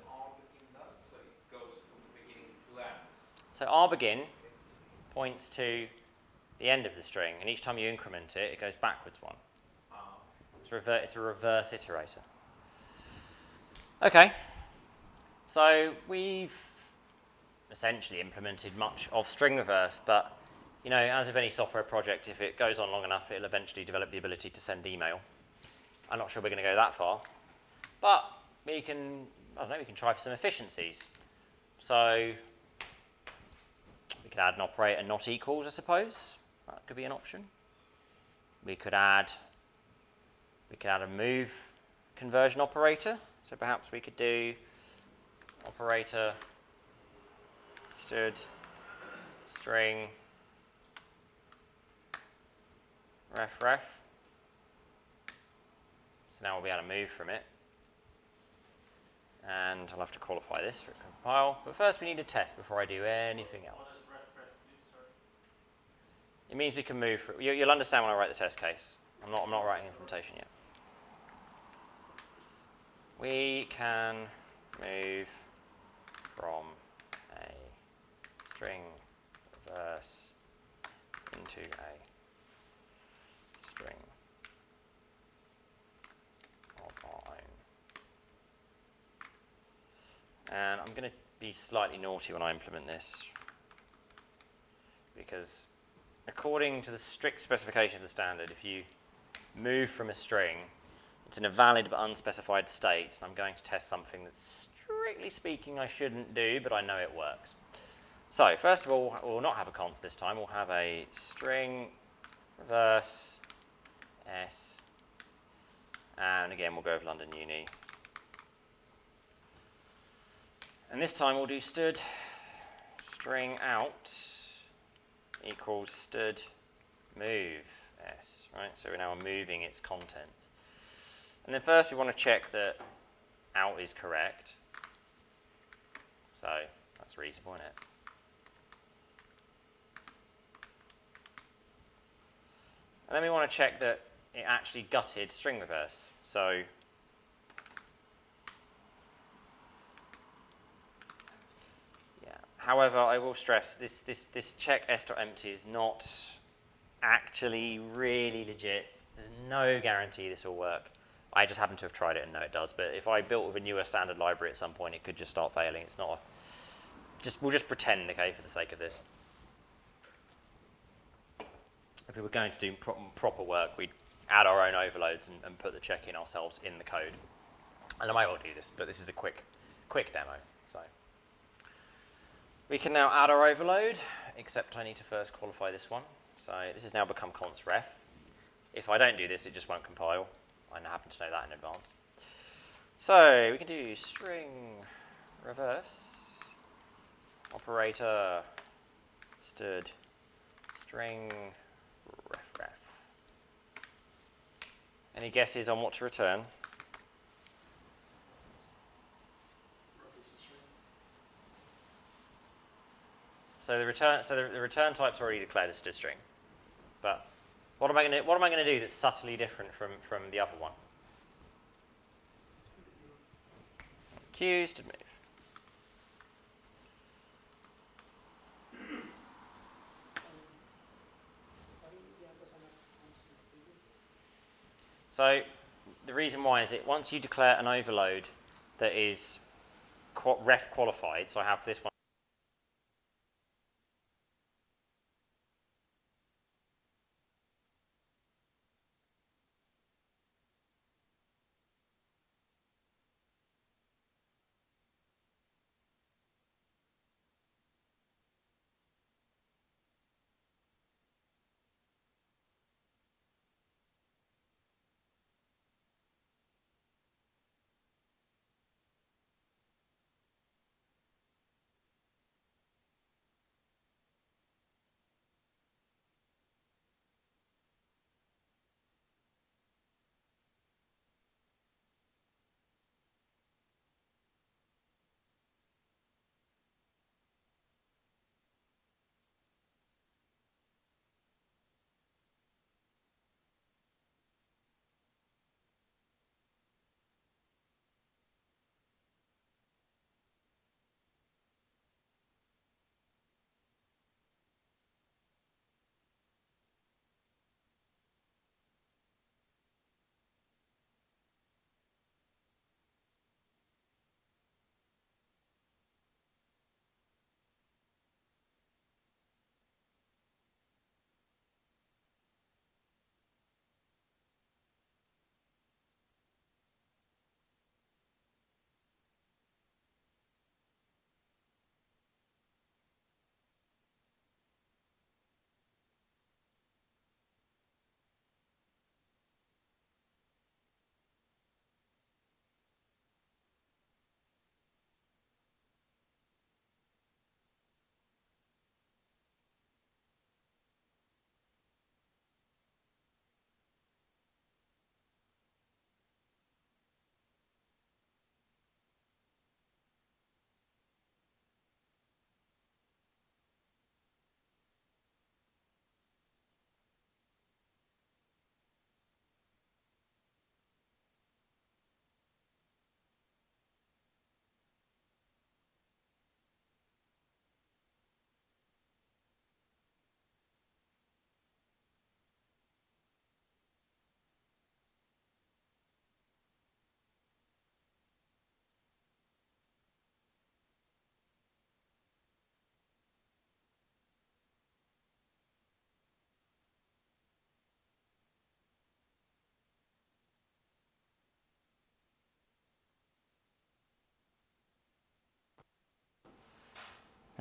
So r_begin points to the end of the string, and each time you increment it, it goes backwards one. It's a reverse iterator. Okay, so we've essentially implemented much of string reverse, but you know, as with any software project, if it goes on long enough, it'll eventually develop the ability to send email. I'm not sure we're going to go that far, but we can, I don't know, we can try for some efficiencies. So we could add an operator not equals, I suppose. That could be an option. We could add a move conversion operator. So perhaps we could do operator stood string ref. So now we'll be able to move from it. And I'll have to qualify this for a compile. But first we need a test before I do anything else. What does ref do, sorry? It means we can move through. You'll understand when I write the test case. I'm not writing implementation yet. We can move from a string reverse into a string of our own. And I'm going to be slightly naughty when I implement this, because according to the strict specification of the standard, if you move from a string, it's in a valid but unspecified state, and I'm going to test something that strictly speaking I shouldn't do, but I know it works. So first of all, we'll not have a const this time, we'll have a string reverse s, and again we'll go with London Uni. And this time we'll do stood string out equals stood move s, right? So we're now moving its content. And then first we want to check that out is correct. So that's reasonable, isn't it? And then we want to check that it actually gutted string reverse. So however, I will stress this check s.empty is not actually really legit. There's no guarantee this will work. I just happen to have tried it and know it does. But if I built with a newer standard library at some point, it could just start failing. It's not we'll just pretend, okay, for the sake of this. If we were going to do proper work, we'd add our own overloads and put the check in ourselves in the code. And I might well do this, but this is a quick demo. So we can now add our overload, except I need to first qualify this one. So this has now become const ref. If I don't do this, it just won't compile. I happen to know that in advance. So we can do string reverse operator stood string ref. Any guesses on what to return? So the return type's already declared as std string. But what am I going to do that's subtly different from the other one? Q std move. So the reason why is once you declare an overload that is ref qualified, so I have this one.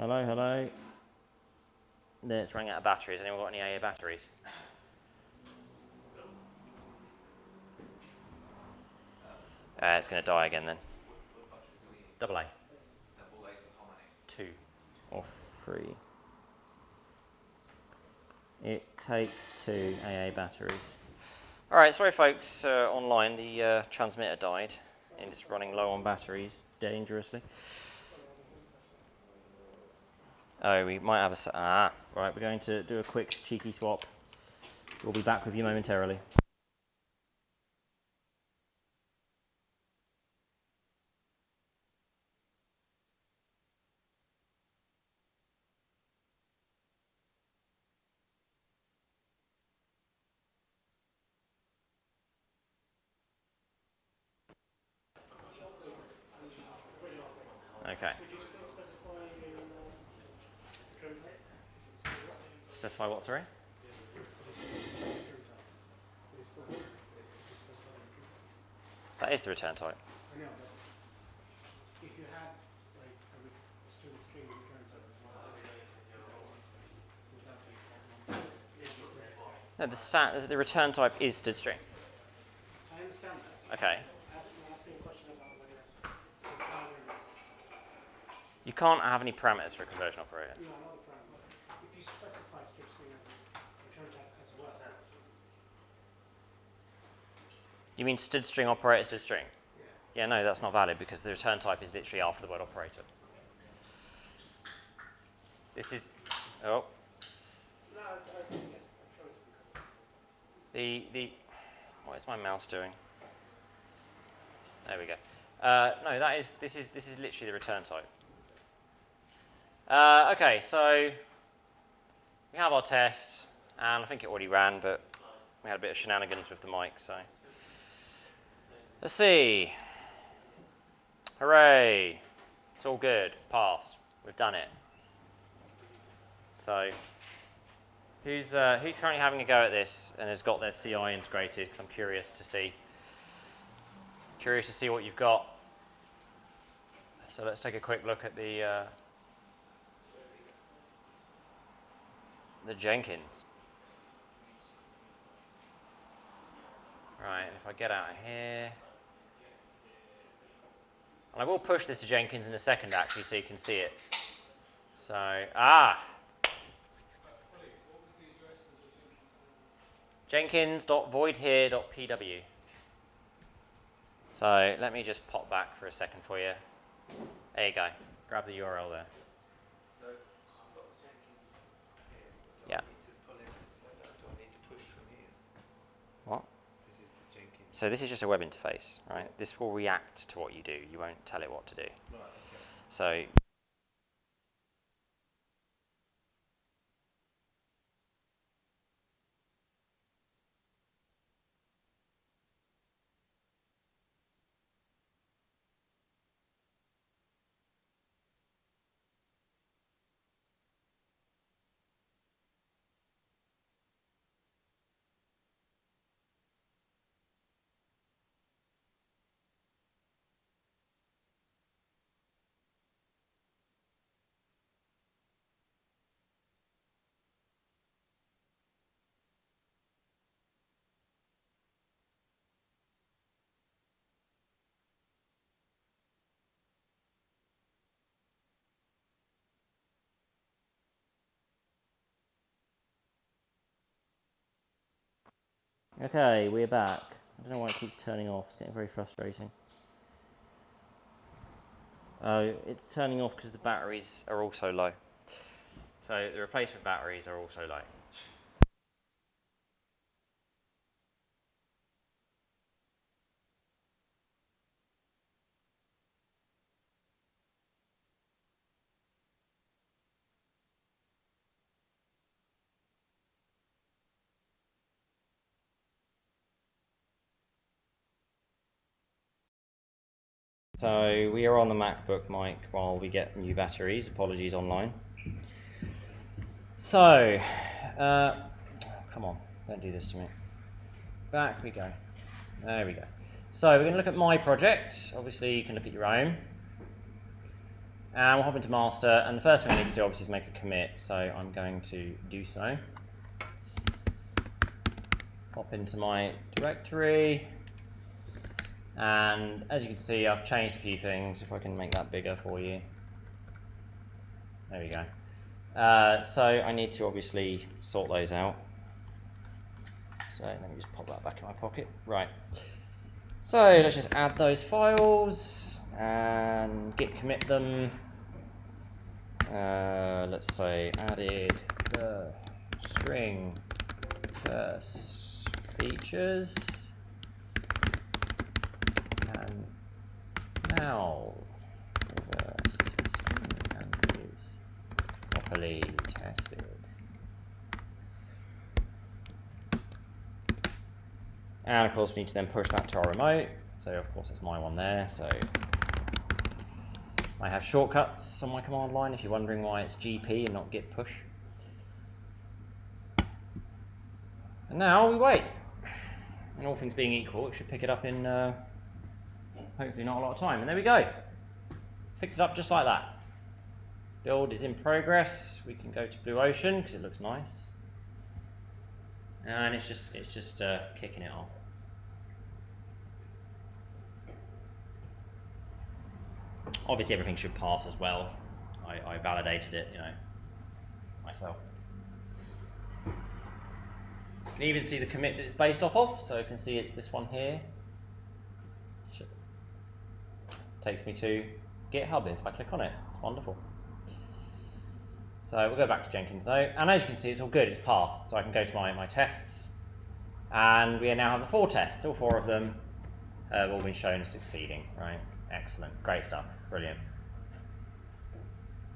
Hello, hello. There, it's running out of batteries. Anyone got any AA batteries? It's going to die again then. What batteries do we need? Double A. Double A, how many? 2 or 3. It takes 2 AA batteries. All right, sorry folks, online the transmitter died and it's running low on batteries dangerously. Oh, we might have right, we're going to do a quick cheeky swap. We'll be back with you momentarily. Okay. Specify what, sorry? That is the return type. I know, but if you had like a string return type as well, would that be something? No, the return type is std string. I understand that. Okay. I'm asking a question about whether it's requiring. You can't have any parameters for a conversion operator. No, not the parameter. If you specify string as a return type as well. You mean std string operator std string? Yeah. Yeah, no, that's not valid because the return type is literally after the word operator. This is, oh, No, I think yes. I'm sure it's what is my mouse doing? There we go. No, this is literally the return type. Okay, so we have our test, and I think it already ran, but we had a bit of shenanigans with the mic, so. Let's see. Hooray. It's all good. Passed. We've done it. So, who's currently having a go at this and has got their CI integrated? Because I'm curious to see what you've got. So let's take a quick look at the Jenkins. Right, and if I get out of here, and I will push this to Jenkins in a second actually so you can see it. So, Jenkins.voidhere.pw. So let me just pop back for a second for you. There you go. Grab the URL there. So I've got Jenkins here. Do Yeah. I need to pull it like that? Do I need to push from here? What? This is the Jenkins. So this is just a web interface, right? This will react to what you do. You won't tell it what to do. Right, okay. So okay, we're back. I don't know why it keeps turning off. It's getting very frustrating. Oh, it's turning off because the batteries are also low. So the replacement batteries are also low. So we are on the MacBook mic while we get new batteries. Apologies online. So, come on, don't do this to me. Back we go. There we go. So we're going to look at my project. Obviously, you can look at your own. And we'll hop into master, and the first thing I need to do obviously is make a commit, so I'm going to do so. Hop into my directory, and as you can see, I've changed a few things. If I can make that bigger for you. There we go. So I need to obviously sort those out. So let me just pop that back in my pocket. Right. So let's just add those files and git commit them. Let's say added the string first features, and now the system and is properly tested. And of course we need to then push that to our remote. So of course it's my one there. So I have shortcuts on my command line if you're wondering why it's GP and not git push. And now we wait. And all things being equal, it should pick it up in hopefully not a lot of time. And there we go. Picked it up just like that. Build is in progress. We can go to Blue Ocean because it looks nice. And it's just kicking it off. Obviously everything should pass as well. I validated it, myself. You can even see the commit that it's based off of, so you can see it's this one here. Takes me to GitHub if I click on it. It's wonderful. So we'll go back to Jenkins though, and as you can see it's all good, it's passed. So I can go to my tests, and we now have the 4 tests. All 4 of them have all been shown succeeding, right? Excellent, great stuff, brilliant.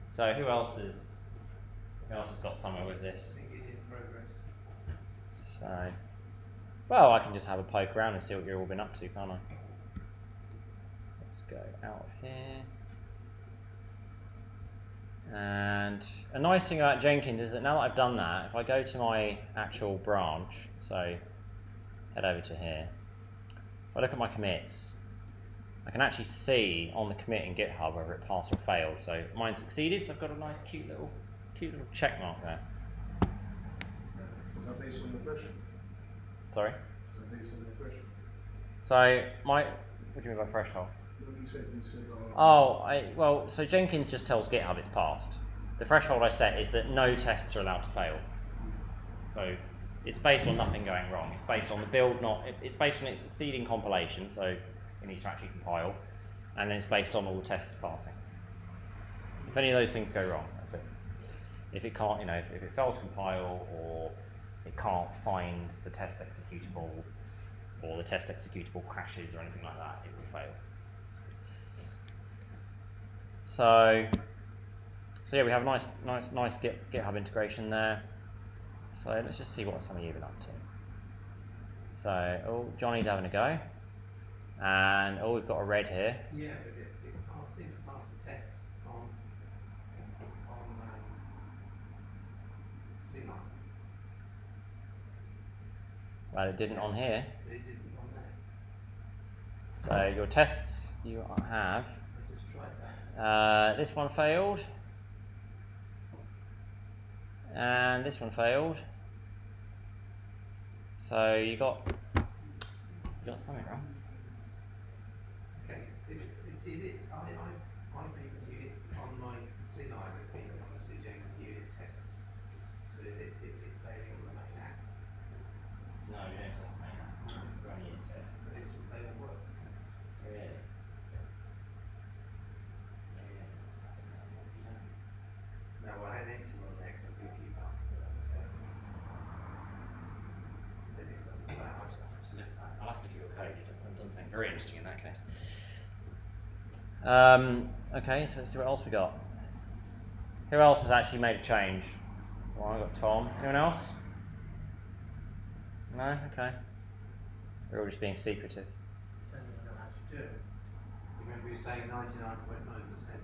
So who else has got somewhere with this? I think it's in progress. So, well, I can just have a poke around and see what you've all been up to, can't I? Let's go out of here. And a nice thing about Jenkins is that now that I've done that, if I go to my actual branch, so head over to here, if I look at my commits, I can actually see on the commit in GitHub whether it passed or failed. So mine succeeded, so I've got a nice cute little check mark there. Is that based on the version? Sorry? Is that based on the version? So what do you mean by threshold? You said, So Jenkins just tells GitHub it's passed. The threshold I set is that no tests are allowed to fail. So it's based on nothing going wrong. It's based on the build, it's based on its succeeding compilation, so it needs to actually compile, and then it's based on all the tests passing. If any of those things go wrong, that's it. If it can't, if it fails to compile, or it can't find the test executable, or the test executable crashes or anything like that, it will fail. So yeah, we have a nice GitHub integration there. So let's just see what some of you have been up to. So, Johnny's having a go. And, we've got a red here. Yeah, but it can't seem to pass the tests on C9. Well, it didn't on here. But it didn't on there. So your tests you have. I just tried that. This one failed. And this one failed. So you got something wrong. Okay. Is it? I've been unit on my C9. I've been honestly James unit tests. So is it failing on the main app? No, we don't test the main app. It's only unit tests. But they all work. Really? Yeah, that's fascinating. No, well, I had an empty one there because I couldn't keep up. But that was fine. Then it doesn't matter. I'll have to look at your code. You've done something very interesting in that case. Okay, so let's see what else we got. Who else has actually made a change? Well, I've got Tom. Anyone else? No? Okay. We're all just being secretive. Then you don't have to do it. Remember you saying 99.9%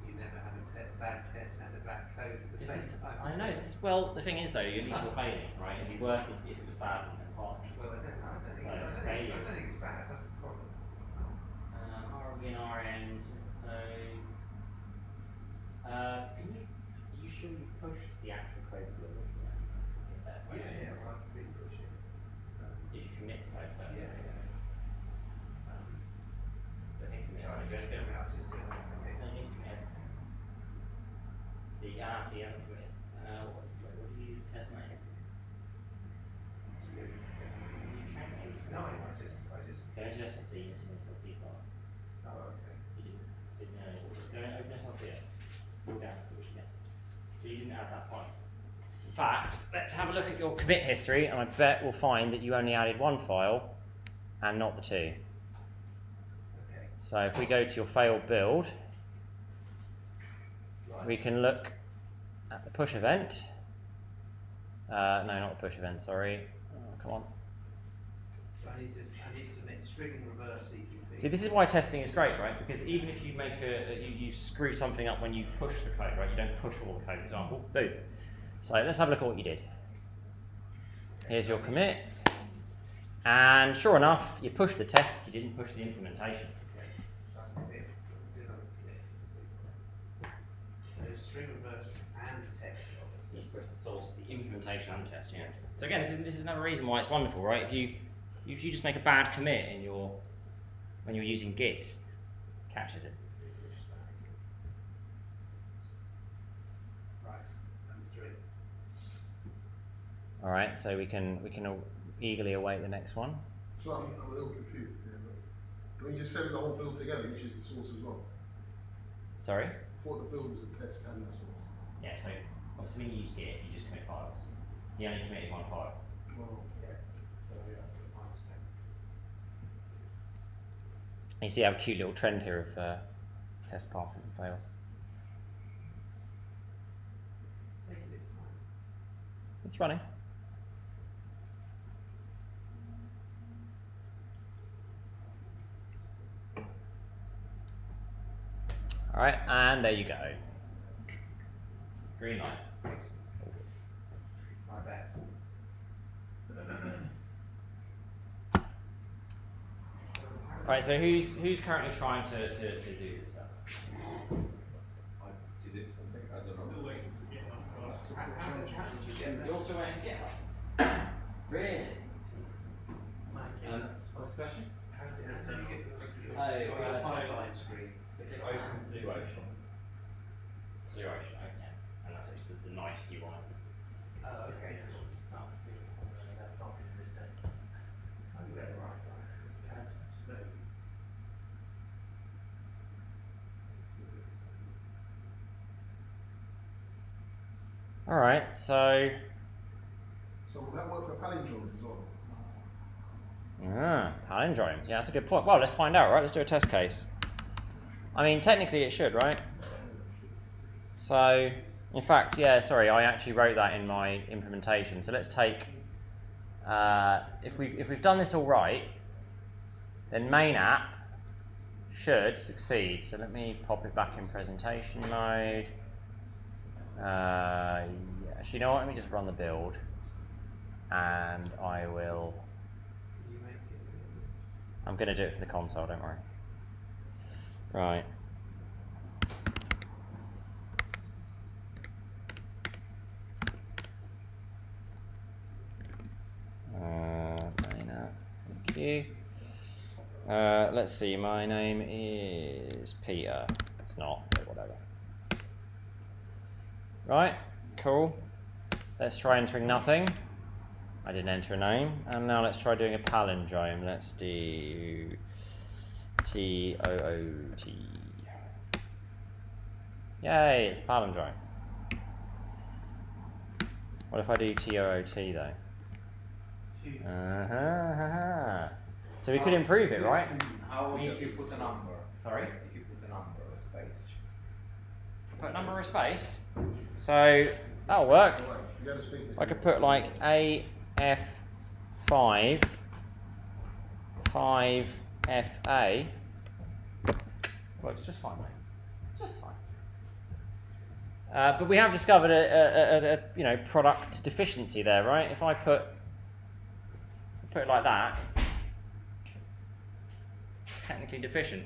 you never have a bad test and a bad code at the same time. I know. Well, the thing is, though, at least you're failing, right? It'd be worse if it was bad and passing. Well, I don't think it's bad. That's the problem. RB and RN, so Are you sure you pushed the actual code that you're looking at? I've been pushing. Did you commit the code first? Yeah. So hit commit. So I just figured out just doing a commit. No, you need to commit everything. See, you haven't committed. What do you test main? No, I just. Go into SLC, it's an SLC file. Oh, okay. You didn't. So no, go and open SLC it. Pull down, push again. So you didn't add that file. In fact, let's have a look at your commit history, and I bet we'll find that you only added one file and not the two. Okay. So if we go to your failed build, Right. we can look at the push event. No, not the push event, sorry. Oh, come on. So I need to submit string and reverse CQP. See, this is why testing is great, right? Because even if you make you screw something up when you push the code, right? You don't push all the code, for example. Boom. So let's have a look at what you did. Here's your commit. And sure enough, you pushed the test, you didn't push the implementation. So string reverse and text. So you push the source, the implementation and test, yeah. So again, this is another reason why it's wonderful, right? If you just make a bad commit in when you're using Git, it catches it. Right. And 3. All right, so we can eagerly await the next one. So I'm a little confused here. Don't you just send the whole build together, which is the source as well? Sorry? I thought the build was a test and the source. Yeah, so obviously when you use Git, you just commit files. You only committed one file. Oh, Okay. So yeah, I understand. You see, I have a cute little trend here of test passes and fails. Take this time. It's running. All right, and there you go. Green light. My bad. All right, so who's currently trying to do this stuff? I did it something, I don't know. Still waiting for GitHub. How did you get that? You also went and GitHub. Really? What's the question? How did you get your Oh, so- pipeline screen? Open Blue Ocean. Blue Ocean, okay. And that's actually the nice UI. Oh, okay. All right, so So will that work for palindromes as well? palindromes. Yeah, that's a good point. Well, let's find out, right? Let's do a test case. I mean, technically it should, right? So, in fact, yeah, sorry, I actually wrote that in my implementation. So let's take, if we've done this all right, then main app should succeed. So let me pop it back in presentation mode. Yes, you know what? Let me just run the build, and I will. I'm going to do it from the console. Don't worry. Right. Main app. Thank you. Let's see. My name is Peter. It's not, but whatever. Right, cool. Let's try entering nothing. I didn't enter a name. And now let's try doing a palindrome. Let's do T-O-O-T. Yay, it's a palindrome. What if I do T-O-O-T though? So we could improve it, right? How would you put a number? Sorry? If you put a number or a space. Put a number or a space. So that'll work. The other space is I could put like AF5, 5FA. Works just fine, mate. Just fine. But we have discovered a product deficiency there, right? If I put it like that, technically deficient.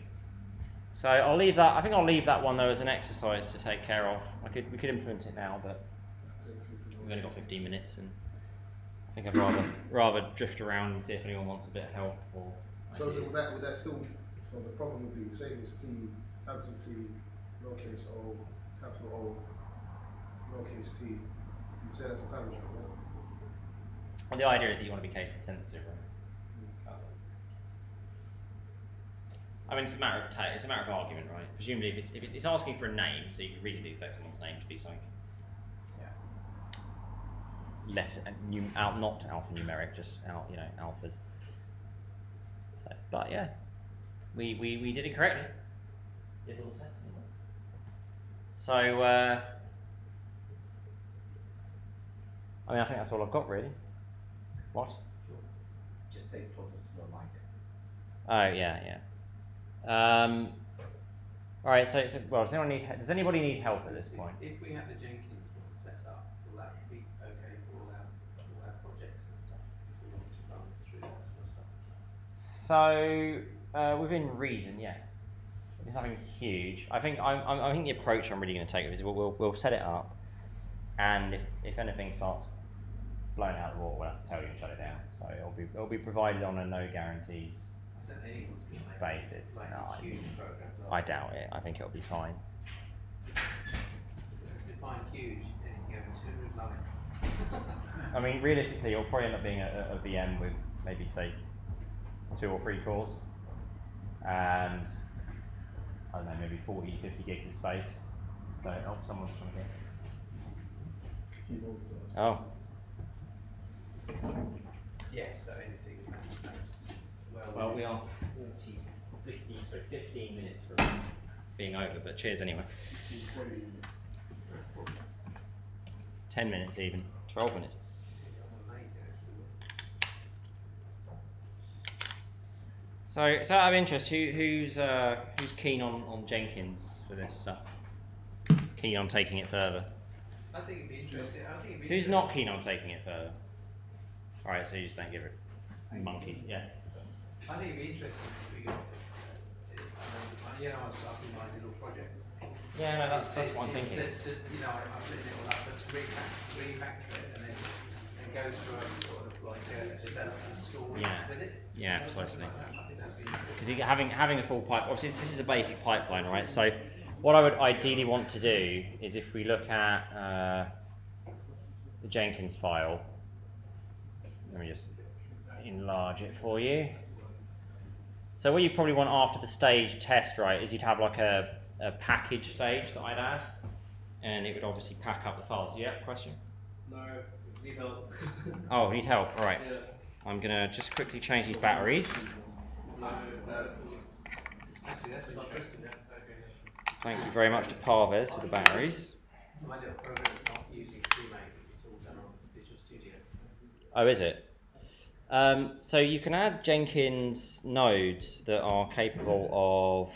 So I'll leave that. I think I'll leave that one though as an exercise to take care of. We could implement it now, but we've only got 15 minutes, and I think I'd rather drift around and see if anyone wants a bit of help or. So would that still? So the problem would be same as T, capital T, lowercase o, capital O, lowercase t. You'd say that's a paragraph, right? Well, the idea is that you want to be case sensitive, right? I mean, it's a matter of argument, right? Presumably, if it's asking for a name, so you can reasonably expect someone's name to be something. Yeah. Not alphanumeric, just alphas. So, but yeah, we did it correctly. Did a little test. So, I mean, I think that's all I've got really. What? Just stay closer to the mic. Oh yeah. All right. So well, does anybody need help at this point? If we have the Jenkins one set up, will that be okay for all our projects and stuff? If we want to run through that sort of stuff. So within reason, yeah. It's nothing huge. I think I think the approach I'm really going to take is we'll set it up, and if anything starts blowing out of the water, we'll have to tell you and shut it down. So it'll be provided on a no guarantees basis. No, I doubt it. I think it'll be fine. Define huge. Anything over 200 lines. I mean, realistically, it'll probably end up being a VM with maybe say 2 or 3 cores, and I don't know, maybe 40, 50 gigs of space. So someone's trying to get. Oh. Yeah, so anything that's Well, we are 15 minutes from being over, but cheers anyway. 10 minutes even, 12 minutes. So out of interest, who's keen on Jenkins for this stuff? Keen on taking it further? I think it'd be interesting. Who's not keen on taking it further? All right, so you just don't give it monkeys, yeah. I think it'd be interesting if we got, I was asking my little projects. Yeah, no, that's what I'm thinking. I've written it all up, but to refactor it and then go through a sort of like a development story with it. Yeah, precisely. Because having a full pipe, obviously this is a basic pipeline, right? So what I would ideally want to do is if we look at the Jenkins file, let me just enlarge it for you. So what you probably want after the stage test, right, is you'd have like a package stage that I'd add, and it would obviously pack up the files. Yeah, question? No, need help. Oh, need help. All right. Yeah. I'm gonna just quickly change these batteries. Actually, that's interesting. Thank you very much to Parvez for the batteries. My little program is not using CMake, it's all done on Visual Studio. Oh, is it? So you can add Jenkins nodes that are capable of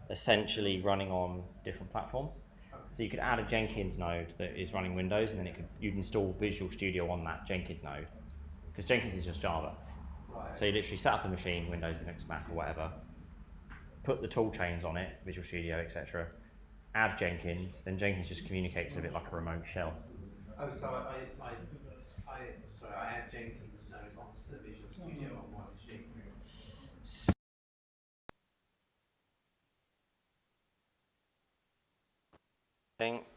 essentially running on different platforms. So you could add a Jenkins node that is running Windows, and then you'd install Visual Studio on that Jenkins node, because Jenkins is just Java. Right. So you literally set up a machine, Windows, Linux, Mac, or whatever, put the tool chains on it, Visual Studio, etc. Add Jenkins, then Jenkins just communicates a bit like a remote shell. Oh, so I add Jenkins node onto the Visual Studio on one machine.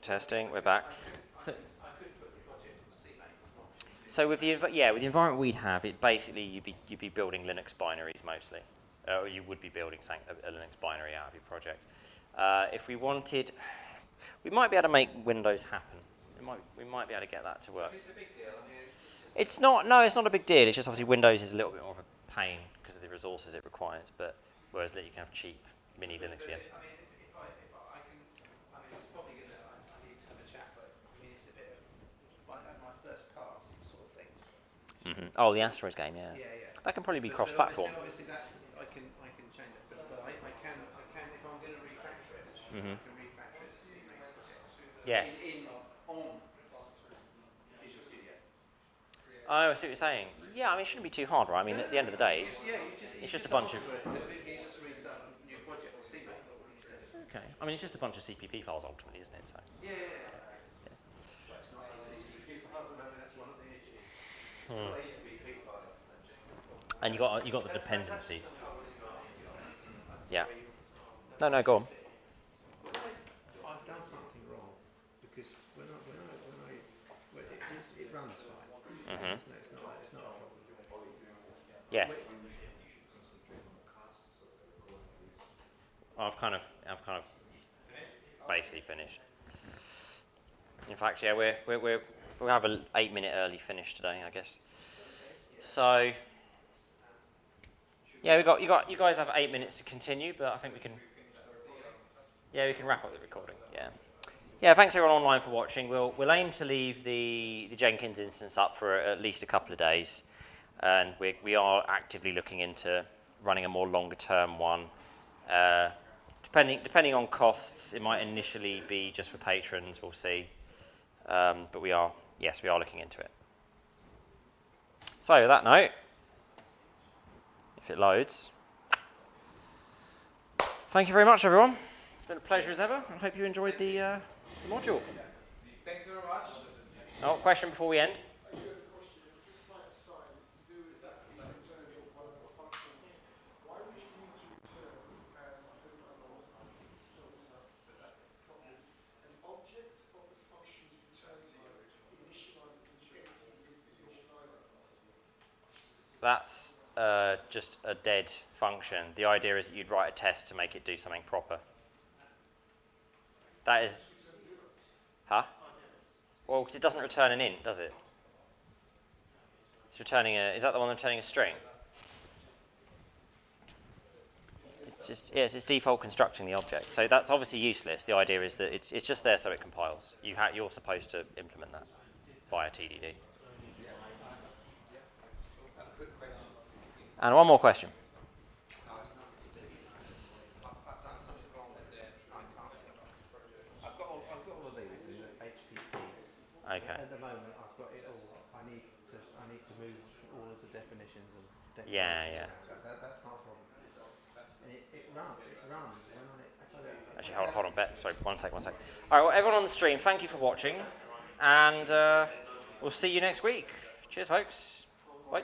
Testing, we're back. I could put the project on CMake. So with the environment we'd have, it basically you'd be building Linux binaries mostly, or you would be building a Linux binary out of your project. If we wanted, we might be able to make Windows happen. We might be able to get that to work. It's a big deal. I mean, It's not a big deal. It's just obviously Windows is a little bit more of a pain because of the resources it requires. But whereas you can have cheap mini Linux VMs. I mean, if I can, I mean, it's probably going to, I need to have a chat, but I mean, it's a bit of, my first pass sort of thing. Mm-hmm. Oh, the Asteroids game, yeah. Yeah. That can probably be But cross-platform. obviously that's, I can change it, but I can, if I'm going to refactor it, Mm-hmm. I can refactor it as a CMake project. Yes. On Visual Studio. Oh, I see what you're saying. Yeah, I mean, it shouldn't be too hard, right? I mean, at the end of the day, You just it's just a bunch of. You just reset a new project with CMake. Okay. I mean, it's just a bunch of CPP files ultimately, isn't it? So. Yeah. Well, it's not HTTP files, and that's one of the issues. It's all HTTP files, essentially. And you got the dependencies. That's what I wanted to ask you. Yeah. Sorry. No, go on. I've done something wrong because when it runs fine. Mhm. It's not a problem. Yes. I've kind of basically finished. In fact, yeah, we'll have an 8-minute early finish today, I guess. So, yeah, you guys have 8 minutes to continue, but I think we can. Yeah, we can wrap up the recording. Yeah. Yeah, thanks everyone online for watching. We'll aim to leave the Jenkins instance up for at least a couple of days, and we are actively looking into running a more longer term one. Depending on costs, it might initially be just for patrons. We'll see, but we are looking into it. So with that note, if it loads, thank you very much, everyone. It's been a pleasure as ever. I hope you enjoyed the module. Thanks very much. Oh, question before we end. I do have a question. It's a slight aside. It's to do with the return of one of the functions. Why would you need to return, and I don't know if I spell this out properly, an object of the function's return to you, initializing, getting is to initialize it? That's just a dead function. The idea is that you'd write a test to make it do something proper. That is... Huh? Well, because it doesn't return an int, does it? It's returning a... Is that the one returning a string? It's just... Yes, it's default constructing the object. So that's obviously useless. The idea is that it's just there so it compiles. You're supposed to implement that via TDD. And one more question. I've got all of these in HTTPs. Okay. At the moment, I've got it all. I need to move all of the definitions and declarations. Yeah. That's not a problem. And it runs when I Actually, hold on, sorry, one sec. All right, well, everyone on the stream, thank you for watching, and we'll see you next week. Cheers, folks. Bye.